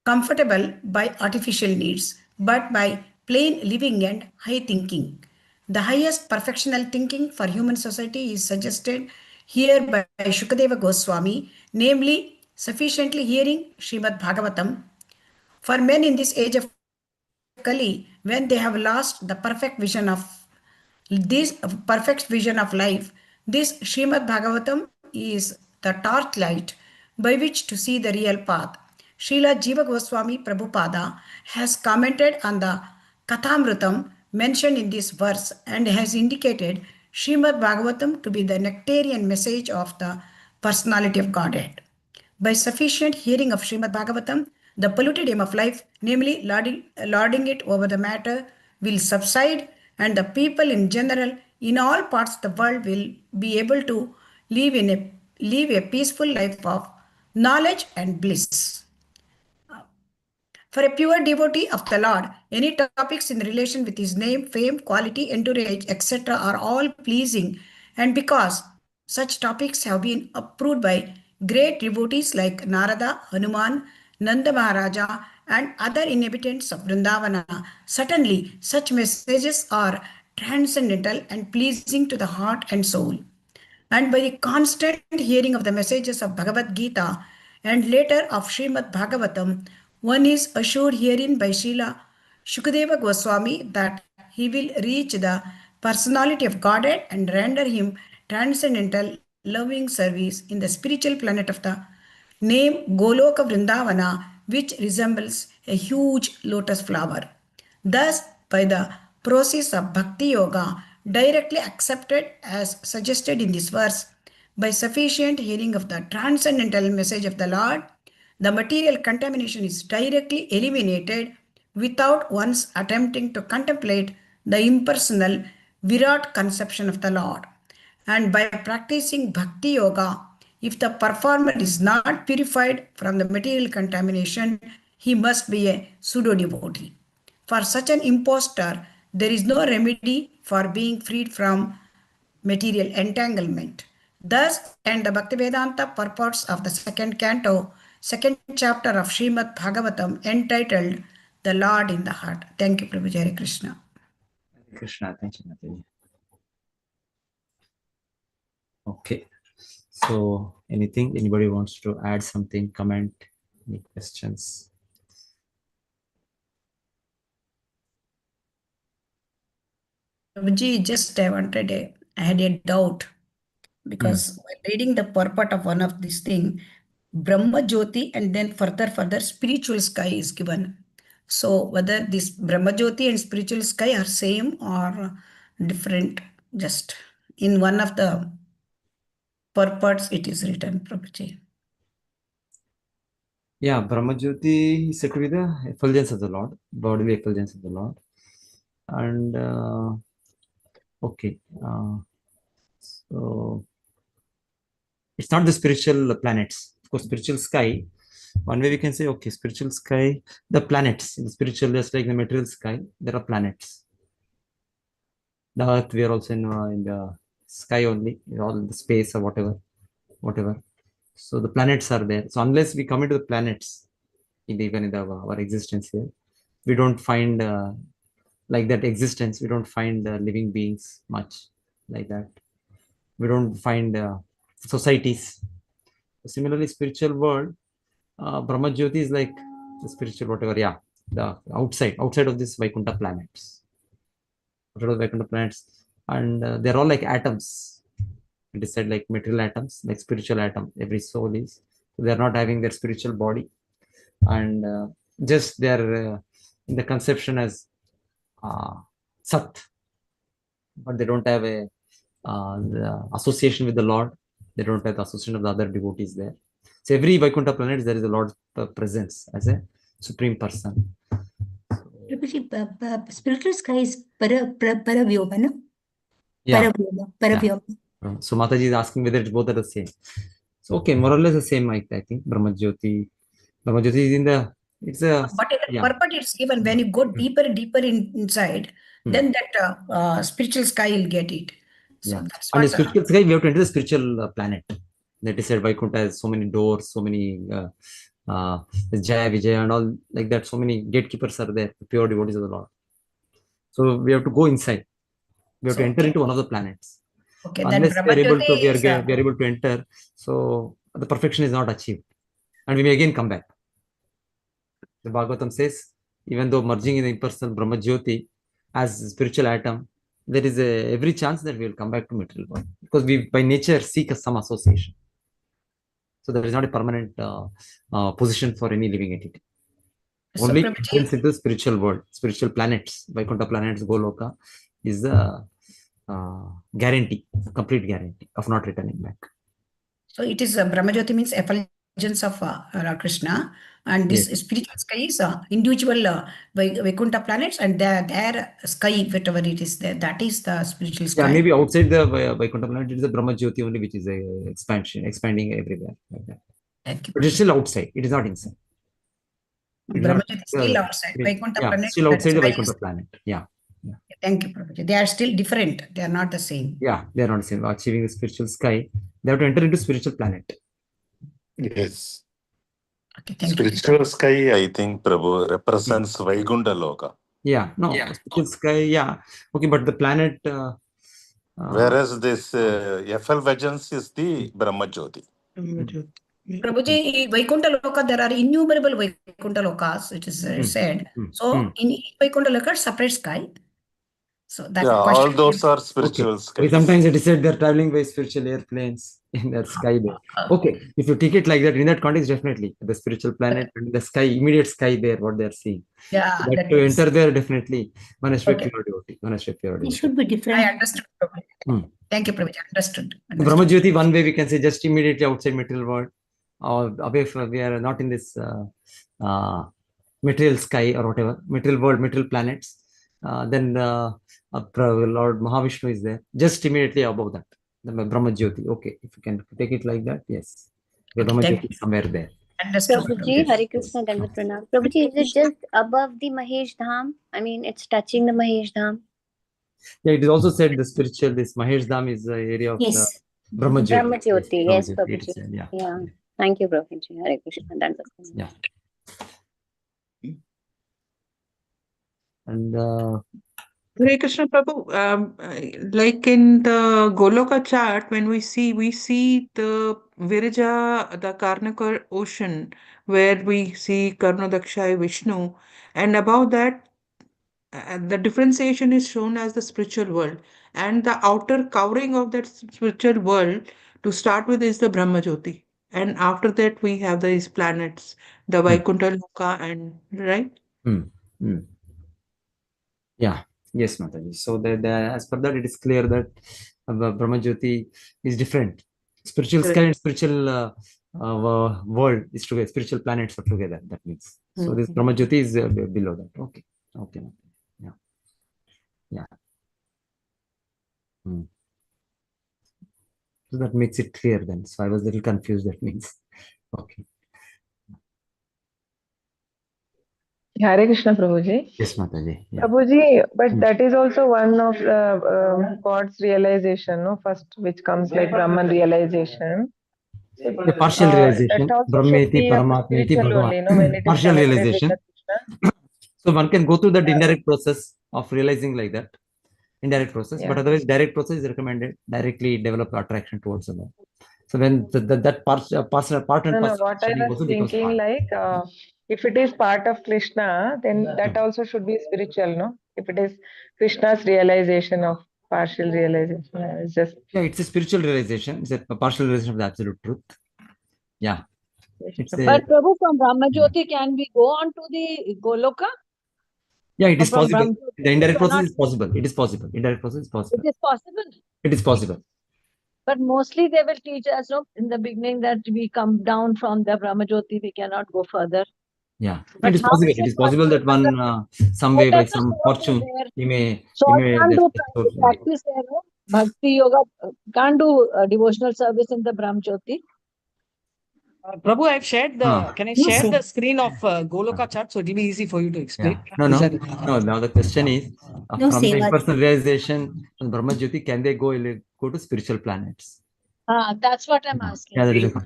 S4: comfortable by artificial needs, but by plain living and high thinking. The highest perfectional thinking for human society is suggested here by Shukadeva Goswami, namely sufficiently hearing Srimad Bhagavatam. For men in this age of Kali, when they have lost the perfect vision of life, this Srimad Bhagavatam is the torchlight by which to see the real path. Srila Jiva Goswami Prabhupada has commented on the Kathamrutam mentioned in this verse and has indicated Srimad Bhagavatam to be the nectarian message of the personality of Godhead. By sufficient hearing of Srimad Bhagavatam, the polluted aim of life, namely lording it over the matter, will subside, and the people in general in all parts of the world will be able to live a peaceful life of knowledge and bliss. For a pure devotee of the Lord, any topics in relation with his name, fame, quality, entourage, etc. are all pleasing, and because such topics have been approved by great devotees like Narada, Hanuman, Nanda Maharaja, and other inhabitants of Vrindavana, certainly such messages are transcendental and pleasing to the heart and soul. And by the constant hearing of the messages of Bhagavad Gita and later of Srimad Bhagavatam, one is assured herein by Srila Shukadeva Goswami that he will reach the personality of Godhead and render him transcendental loving service in the spiritual planet of the name Goloka Vrindavana, which resembles a huge lotus flower. Thus, by the process of Bhakti Yoga, directly accepted as suggested in this verse, by sufficient hearing of the transcendental message of the Lord, the material contamination is directly eliminated without once attempting to contemplate the impersonal Virat conception of the Lord. And by practicing Bhakti Yoga, if the performer is not purified from the material contamination, he must be a pseudo devotee. For such an impostor, there is no remedy for being freed from material entanglement. Thus, and the Bhaktivedanta purports of the second canto, second chapter of Srimad Bhagavatam, entitled The Lord in the Heart. Thank you, Prabhuji. Hare Krishna.
S1: Krishna, thank you, Mataji. Okay. So, anybody wants to add something, comment, any questions?
S4: Prabhuji, just I had a doubt because while reading the purport of one of these things, Brahma Jyoti and then further spiritual sky is given. So whether this Brahma Jyoti and spiritual sky are same or different, just in one of the purports it is written, Prabhuji.
S1: Yeah, Brahmajyoti is said to be the effulgence of the Lord, bodily effulgence of the Lord. And okay, so it's not the spiritual planets. Of course, spiritual sky. One way we can say, okay, spiritual sky, the planets in the spiritual, just like the material sky, there are planets. The earth, we are also in the sky only, all in the space or whatever. So the planets are there. So unless we come into the planets, even in our existence here, We don't find like that existence. We don't find living beings much like that. We don't find societies. Similarly, spiritual world, Brahma Jyoti is like the spiritual whatever, yeah, the outside of this Vaikuntha planets. Outside of Vaikuntha planets, and they're all like atoms. It is said like material atoms, like spiritual atom. Every soul is. They are not having their spiritual body, and just they're in the conception as Sat, but they don't have a the association with the Lord. They don't have the association of the other devotees there. So every Vaikuntha planet, there is a Lord's presence as a supreme person.
S8: Spiritual sky is Paravyoma, no?
S1: Yeah.
S8: Paravyoma.
S1: So Mataji is asking whether it's both are the same. So okay, more or less the same, I think. Brahma Jyoti is in the, it's a,
S4: But in the purport it's given, when you go deeper and deeper inside, then that spiritual sky will get it. So that's
S1: and
S4: what
S1: the spiritual sky, we have to enter the spiritual planet. That is said, Vaikuntha has so many doors, so many Jaya, Vijaya, and all like that. So many gatekeepers are there, pure devotees of the Lord. So we have to go inside. We have to enter into one of the planets.
S4: Okay,
S1: Unless
S4: then
S1: we are able to,
S4: Brahma
S1: we
S4: Jyoti
S1: are able to enter. So the perfection is not achieved, and we may again come back. The Bhagavatam says, even though merging in the impersonal Brahma Jyoti as a spiritual atom, there is every chance that we will come back to material world, because we by nature seek some association. So there is not a permanent position for any living entity. Only entrance into the spiritual world, spiritual planets, Vaikuntha planets, Goloka, is the guarantee, complete guarantee of not returning back.
S4: So it is Brahma Jyoti means effulgence of Krishna, and this spiritual sky is individual Vaikuntha planets, and their sky, whatever it is there, that is the spiritual sky.
S1: Yeah, maybe outside the Vaikuntha planet, it is the Brahma Jyoti only, which is expanding everywhere. Like that.
S4: Thank you.
S1: But it's still outside. It is not inside.
S4: Brahma Jyoti is still outside. Vaikuntha planet.
S1: Still outside the Vaikuntha planet. Yeah.
S4: Thank you, Prabhuji. They are still different. They are not the same.
S1: Yeah, they are not the same. Achieving the spiritual sky, they have to enter into spiritual planet.
S9: Yes.
S4: Okay, thank
S9: Spiritual sky, I think, Prabhu, represents Vaikuntha Loka.
S1: Yeah, no, spiritual sky, yeah. Okay, but the planet...
S9: whereas this effulgence is the Brahma Jyoti.
S4: Prabhuji, Vaikuntha Loka, there are innumerable Vaikuntha Lokas, it is said. So, in each Vaikuntha Loka, separate sky. So, that question.
S9: All those are spiritual skies.
S1: Sometimes it is said they're traveling by spiritual airplanes in that sky there. Okay, if you take it like that, in that context, definitely the spiritual planet and the sky, immediate sky there, what they're seeing.
S4: Yeah,
S1: but to enter there, definitely, one has to be pure devotee.
S8: It should be different.
S4: I understood. Thank you, Prabhuji. Understood.
S1: Brahma Jyoti, one way we can say just immediately outside material world, or away from, we are not in this material sky or whatever, material world, material planets. Then Lord Mahavishnu is there, just immediately above that, the Brahma Jyoti. Okay, if you can take it like that, yes. The Brahma Jyoti is somewhere there.
S6: Prabhuji, Hare Krishna, Dandavat Pranam. Prabhuji, is it just above the Mahesh Dham? I mean, it's touching the Mahesh Dham.
S1: Yeah, it is also said the spiritual, this Mahesh Dham is the area of the Brahma Jyoti.
S6: Brahma Jyoti, yes, Prabhuji.
S1: Said, yeah.
S6: Thank you, Prabhuji. Hare Krishna, Dandavat Pranam.
S1: Yeah. And
S3: Hare Krishna Prabhu, like in the Goloka chart, when we see the Virija, the Karnaka ocean, where we see Karnodakshai Vishnu, and above that, the differentiation is shown as the spiritual world, and the outer covering of that spiritual world to start with is the Brahma Jyoti, and after that we have these planets, the Vaikuntha Loka, and right.
S1: Yeah, yes, Mataji. So as per that, it is clear that Brahma Jyoti is different. Spiritual sky and spiritual world is together. Spiritual planets are together. That means. So this Brahma Jyoti is below that. Okay. Yeah. So that makes it clear then. So I was a little confused. That means. Okay.
S7: Hare Krishna, Prabhuji.
S1: Yes, Mataji. Yeah.
S7: Prabhuji, but that is also one of the God's realization, no? First, which comes like Brahman realization.
S1: The partial realization. Brahmeti, Paramatmeti, Bhagavan. Partial realization. So one can go through the indirect process of realizing like that, indirect process, but
S7: Yeah.
S1: otherwise direct process is recommended. Directly develop attraction towards the Lord. So when that part and
S7: No,
S1: parcel
S7: what I
S1: understanding
S7: was
S1: also becomes
S7: thinking,
S1: part.
S7: like, if it is part of Krishna, then that also should be spiritual, no? If it is Krishna's realization of partial realization, it's just
S1: Yeah, it's a spiritual realization. It's a partial realization of the absolute truth. Yeah. It's a,
S2: But Prabhu, from Brahmajyoti, can we go on to the Goloka?
S1: yeah, it is
S2: From
S1: possible.
S2: Brahmajyoti,
S1: The indirect
S2: we
S1: process
S2: cannot-
S1: is possible. It is possible. Indirect process is
S2: It
S1: possible.
S2: is possible.
S1: It is possible.
S2: But mostly they will teach us, no, in the beginning that we come down from the Brahmajyoti, we cannot go further.
S1: Yeah,
S2: But
S1: it is
S2: how
S1: possible.
S2: is
S1: It
S2: it
S1: is possible that
S2: possible?
S1: one some way by
S2: Let us
S1: some
S2: all be
S1: fortune
S2: there.
S1: he may
S2: So I can't do
S1: that's
S2: practice there, no? Bhakti yoga, can't do devotional service in the Brahmajyoti.
S10: Prabhu, I've shared the. Can I
S8: No,
S10: share
S8: sir.
S10: the screen of Goloka chart so it'll be easy for you to explain?
S1: Yeah. No.
S10: Is that-
S1: No. Now the question is
S8: No,
S1: from the
S8: Seva.
S1: impersonal realization from Brahma Jyoti, can they go to spiritual planets?
S2: That's what I'm
S1: Yeah.
S2: asking.
S1: Yeah, that is a,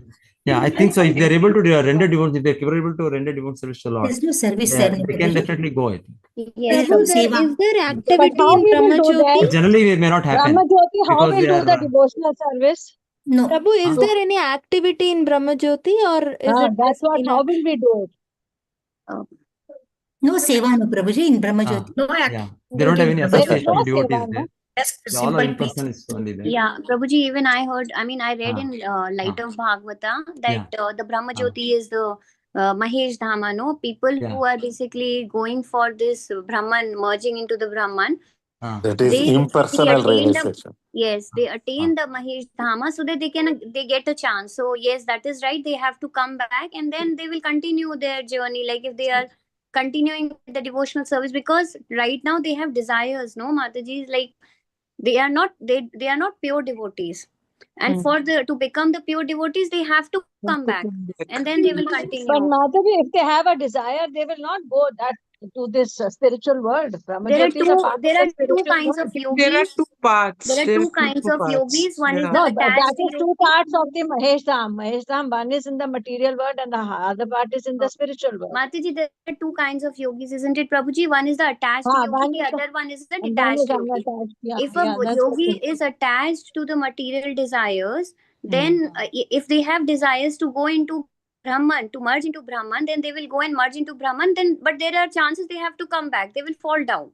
S1: yeah, I think so. If they're able to render devotion, if they're able to render devotion service to Lord,
S8: There's no service there.
S1: they can definitely go. I think.
S6: Yes,
S8: Prabhu,
S6: so there
S8: Seva.
S6: is there
S2: But
S6: activity
S2: how
S6: in
S2: we will do
S6: Brahmajyoti?
S2: that?
S1: Generally, it may not happen
S2: Brahmajyoti, how
S1: because
S2: will
S1: they
S2: do
S1: are
S2: the devotional service?
S8: No.
S6: Prabhu, is there any activity in Brahmajyoti or is it
S2: That's
S6: just
S2: what,
S6: in
S2: how
S6: a...
S2: will we do it?
S8: No Seva, no Prabhuji, in Brahmajyoti.
S7: no
S1: yeah, they don't have any
S2: There is
S1: association
S2: no
S1: of devotees
S2: seva,
S1: there.
S2: no?
S7: just
S1: They all are
S7: simple
S1: impersonal
S7: peace.
S1: is only there.
S6: Yeah, Prabhuji, even I heard, I mean, I read
S1: Ah.
S6: in Light of Bhagavata that the Brahmajyoti is the Mahesh Dhama, no? People who are basically going for this Brahman, merging into the Brahman,
S9: That is
S6: they
S9: impersonal
S6: attain the,
S9: realization.
S6: yes, they attain the Mahesh Dhama so that they get a chance. So yes, that is right. They have to come back and then they will continue their journey. Like if they are continuing the devotional service, because right now they have desires, no, Mataji, like they are not pure devotees, and for the to become the pure devotees they have to come back and then they will
S2: But
S6: continue.
S2: Madhavi, if they have a desire, they will not go that to this spiritual world.
S6: There are
S2: Brahmajyoti is a part of the
S6: two
S2: spiritual
S6: kinds
S2: world.
S6: of
S3: There are
S6: yogis.
S3: two parts.
S6: There are
S3: There are
S6: two kinds
S3: two
S6: of
S3: parts.
S6: yogis. One is
S3: Yeah.
S6: the
S2: No,
S6: attached
S2: that is two
S6: yogi.
S2: parts of the Mahesh Dham. Mahesh Dham, one is in the material world and the other part is in the spiritual world.
S6: Mataji, there are two kinds of yogis, isn't it, Prabhuji? One is the attached yogi,
S2: One
S6: the
S2: is the,
S6: other one is the
S2: and one is
S6: detached yogi.
S2: unattached. Yeah,
S6: If a
S2: that's
S6: yogi
S2: okay.
S6: is attached to the material desires, then if they have desires to go into Brahman, to merge into Brahman, then they will go and merge into Brahman. Then, but there are chances they have to come back. They will fall down.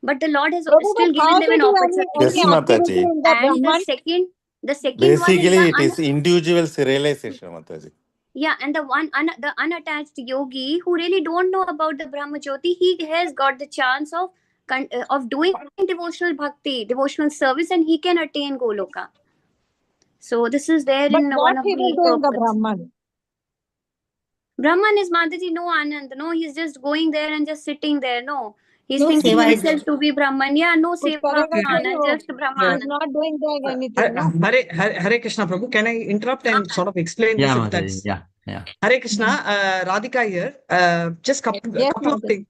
S6: But the Lord has
S2: Prabhu,
S6: still
S2: but how
S6: given them
S2: to
S6: an
S2: do
S6: opportunity.
S9: Yes,
S2: any activity
S9: Mataji.
S2: in the
S6: And
S2: Brahman?
S6: the second one is
S9: Basically, it
S6: the
S9: is individual realization, Mataji.
S6: yeah, and the unattached yogi who really don't know about the Brahmajyoti, he has got the chance of doing devotional bhakti, devotional service, and he can attain Goloka. So this is there
S2: But
S6: in
S2: what
S6: one of
S2: he will
S6: the
S2: do in the
S6: purpose.
S2: Brahman?
S6: Brahman is Mataji, no Anand. No, he's just going there and just sitting there. No, he's
S8: No
S6: thinking
S8: seva is
S6: himself to be Brahman. Yeah, no
S2: Kuch
S6: Seva
S2: karega to
S6: Anand,
S2: nahi
S6: just
S2: ho.
S6: Brahman.
S2: He's not doing there anything, no?
S10: Hare Krishna, Prabhu. Can I interrupt and sort of explain
S1: Yeah,
S10: this? If
S1: Mataji.
S10: that's
S1: Yeah.
S10: Hare Krishna, Radhika here. Just couple
S2: Yes,
S10: of
S2: Mataji.
S10: things.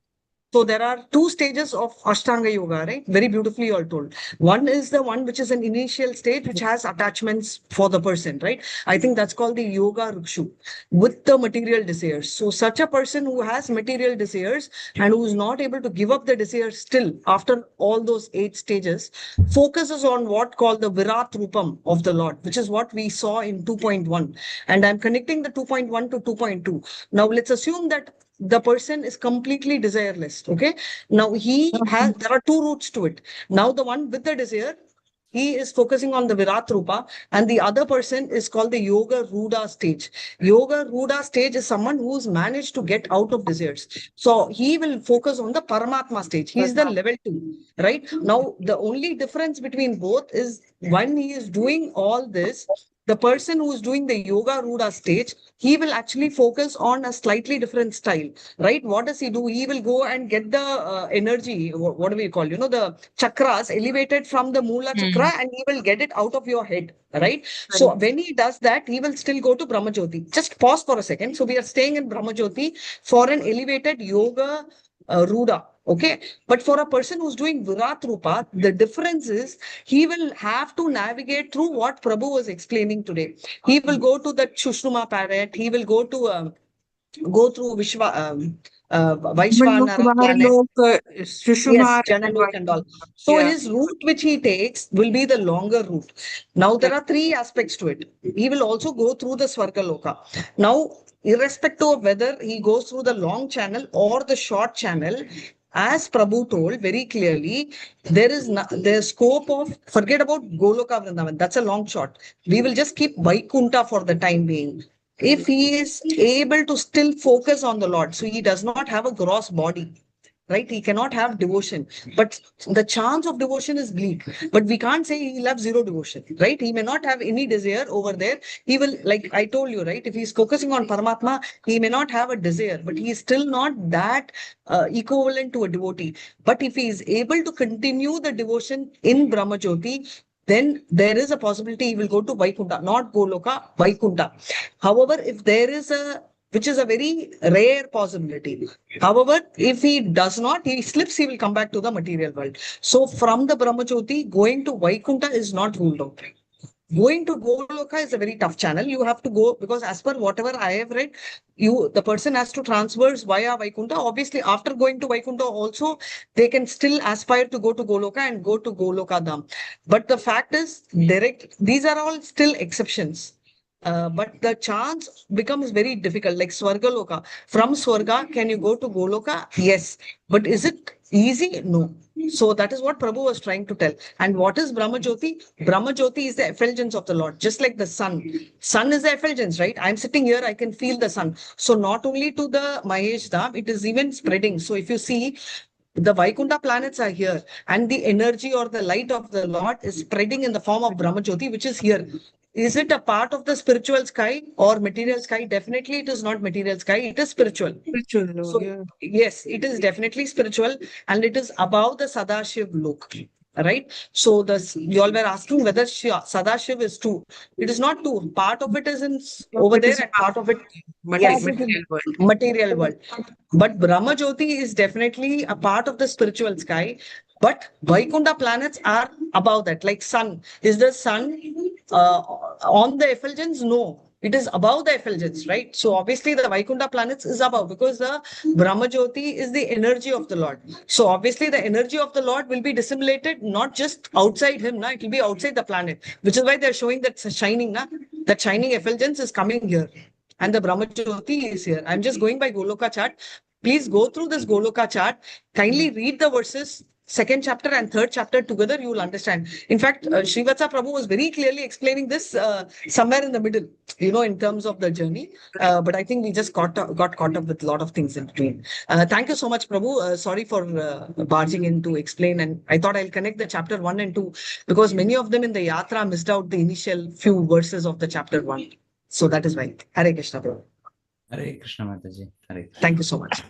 S10: So there are two stages of Ashtanga Yoga, right? Very beautifully all told. One is the one which is an initial stage, which has attachments for the person, right? I think that's called the Yoga Rukshu with the material desires. So such a person who has material desires and who is not able to give up the desires still after all those 8 stages, focuses on what called the Virat Rupam of the Lord, which is what we saw in 2.1. And I'm connecting the 2.1 to 2.2. Now let's assume that the person is completely desireless. Okay. Now there are two routes to it. Now the one with the desire, he is focusing on the Virat Rupa, and the other person is called the Yoga Ruda stage. Yoga Ruda stage is someone who's managed to get out of desires. So he will focus on the Paramatma stage. He's the level 2, right? Now, the only difference between both is when he is doing all this, the person who is doing the Yoga Ruda stage, he will actually focus on a slightly different style, right? What does he do? He will go and get the energy, what do we call, the chakras elevated from the Moola chakra, and he will get it out of your head, right? So when he does that, he will still go to Brahmajyoti. Just pause for a second. So we are staying in Brahmajyoti for an elevated Yoga Ruda. Okay. But for a person who's doing Virat Rupa, the difference is he will have to navigate through what Prabhu was explaining today. He will go to the Shushruma parrot. He will go to go through Vaishvanara planet. Yes, Janalok and all. So his route which he takes will be the longer route. Now there are three aspects to it. He will also go through the Swargaloka. Now, irrespective of whether he goes through the long channel or the short channel, as Prabhu told very clearly, there is the scope of, forget about Goloka Vrindavan, that's a long shot. We will just keep Vaikunta for the time being. If he is able to still focus on the Lord, so he does not have a gross body, right? He cannot have devotion, but the chance of devotion is bleak. But we can't say he'll have zero devotion, right? He may not have any desire over there. He will, like I told you, right? If he's focusing on Paramatma, he may not have a desire, but he is still not that equivalent to a devotee. But if he is able to continue the devotion in Brahmajyoti, then there is a possibility he will go to Vaikunta, not Goloka, Vaikunta. However, if there is which is a very rare possibility. However, if he does not, he slips, he will come back to the material world. So from the Brahmajyoti, going to Vaikunta is not ruled out. Going to Goloka is a very tough channel. You have to go, because as per whatever I have read, the person has to transverse via Vaikunta. Obviously, after going to Vaikunta also, they can still aspire to go to Goloka and go to Goloka Dham. But the fact is, these are all still exceptions. But the chance becomes very difficult, like Swargaloka. From Swarga, can you go to Goloka? Yes. But is it easy? No. So that is what Prabhu was trying to tell. And what is Brahmajyoti? Brahmajyoti is the effulgence of the Lord, just like the sun. Sun is the effulgence, right? I'm sitting here, I can feel the sun. So not only to the Mahesh Dham, it is even spreading. So if you see, the Vaikunta planets are here, and the energy or the light of the Lord is spreading in the form of Brahmajyoti, which is here. Is it a part of the spiritual sky or material sky? Definitely it is not material sky, it is spiritual. So, yes, it is definitely spiritual, and it is above the Sadashiv Lok. Right? So you all were asking whether Sadashiv is two. It is not two. Part of it is over there, and part of it material world. But Brahmajyoti is definitely a part of the spiritual sky. But Vaikunta planets are above that, like sun. Is the sun on the effulgence? No. It is above the effulgence, right? So obviously the Vaikunta planets is above, because the Brahmajyoti is the energy of the Lord. So obviously the energy of the Lord will be disseminated not just outside him, it will be outside the planet, which is why they're showing that shining, that shining effulgence is coming here. And the Brahmajyoti is here. I'm just going by Goloka chart. Please go through this Goloka chart. Kindly read the verses. Second chapter and third chapter together, you will understand. In fact, Srivatsa Prabhu was very clearly explaining this somewhere in the middle, in terms of the journey. But I think we just got caught up with a lot of things in between. Thank you so much, Prabhu. Sorry for barging in to explain. And I thought I'll connect the chapter 1 and 2, because many of them in the Yatra missed out the initial few verses of the chapter 1. So that is why. Hare Krishna, Prabhu.
S1: Hare Krishna, Mataji. Hare Krishna.
S10: Thank you so much.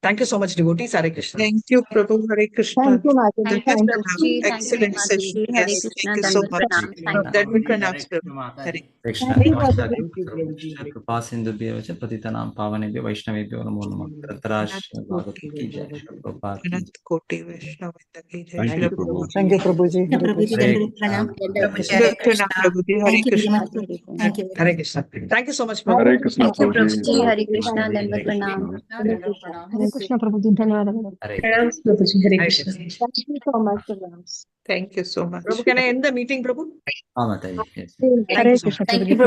S10: Thank you so much, devotees. Hare Krishna.
S3: Thank you, Prabhu. Hare Krishna.
S5: Thank you, Mataji.
S6: Thank
S5: Thank
S6: you,
S5: you.
S6: Prabhuji. Thank you,
S3: Excellent session.
S6: Mataji. Hare
S3: Yes,
S6: Krishna,
S3: thank you so
S6: Dandavat
S3: much.
S6: Pranam. Thank you.
S3: Dandavat Pranam, sir. Hare
S1: Krishna.
S5: Thank you,
S1: Namaskar.
S5: Mataji.
S1: कृपा सिंधुभ्यः च पतितानां पावनेभ्यो वैष्णवेभ्यो नमो नमः। तरतराश भागवत की जय, श्रील प्रभुपाद की
S3: अनंत कोटि वैष्णव वृंद की जय।
S1: Thank
S3: Srila
S1: you, Prabhu.
S3: Prabhupada
S10: Thank you, Prabhuji. Hare
S8: Prabhuji,
S10: Krishna.
S8: Dandavat Pranam.
S3: Dandavat Pranam, Prabhuji. Hare
S8: Thank you very
S3: Krishna.
S8: much. Thank you.
S10: Hare Krishna. Thank you so much,
S5: Hare
S10: Prabhu.
S5: Krishna,
S6: Thank you,
S5: Prabhuji.
S6: Prabhuji. Hare Krishna, Dandavat Pranam.
S5: Hare Krishna, Prabhuji. Dhanyawad.
S1: Hare
S10: Hare Krishna.
S5: Thank you so much, Prabhu.
S3: Thank you so much.
S10: Prabhu, can I end the meeting, Prabhu?
S1: Mataji. Yes.
S10: Thank
S5: Hare
S10: you so
S5: Krishna,
S10: much.
S6: Thank you,
S5: Prabhuji.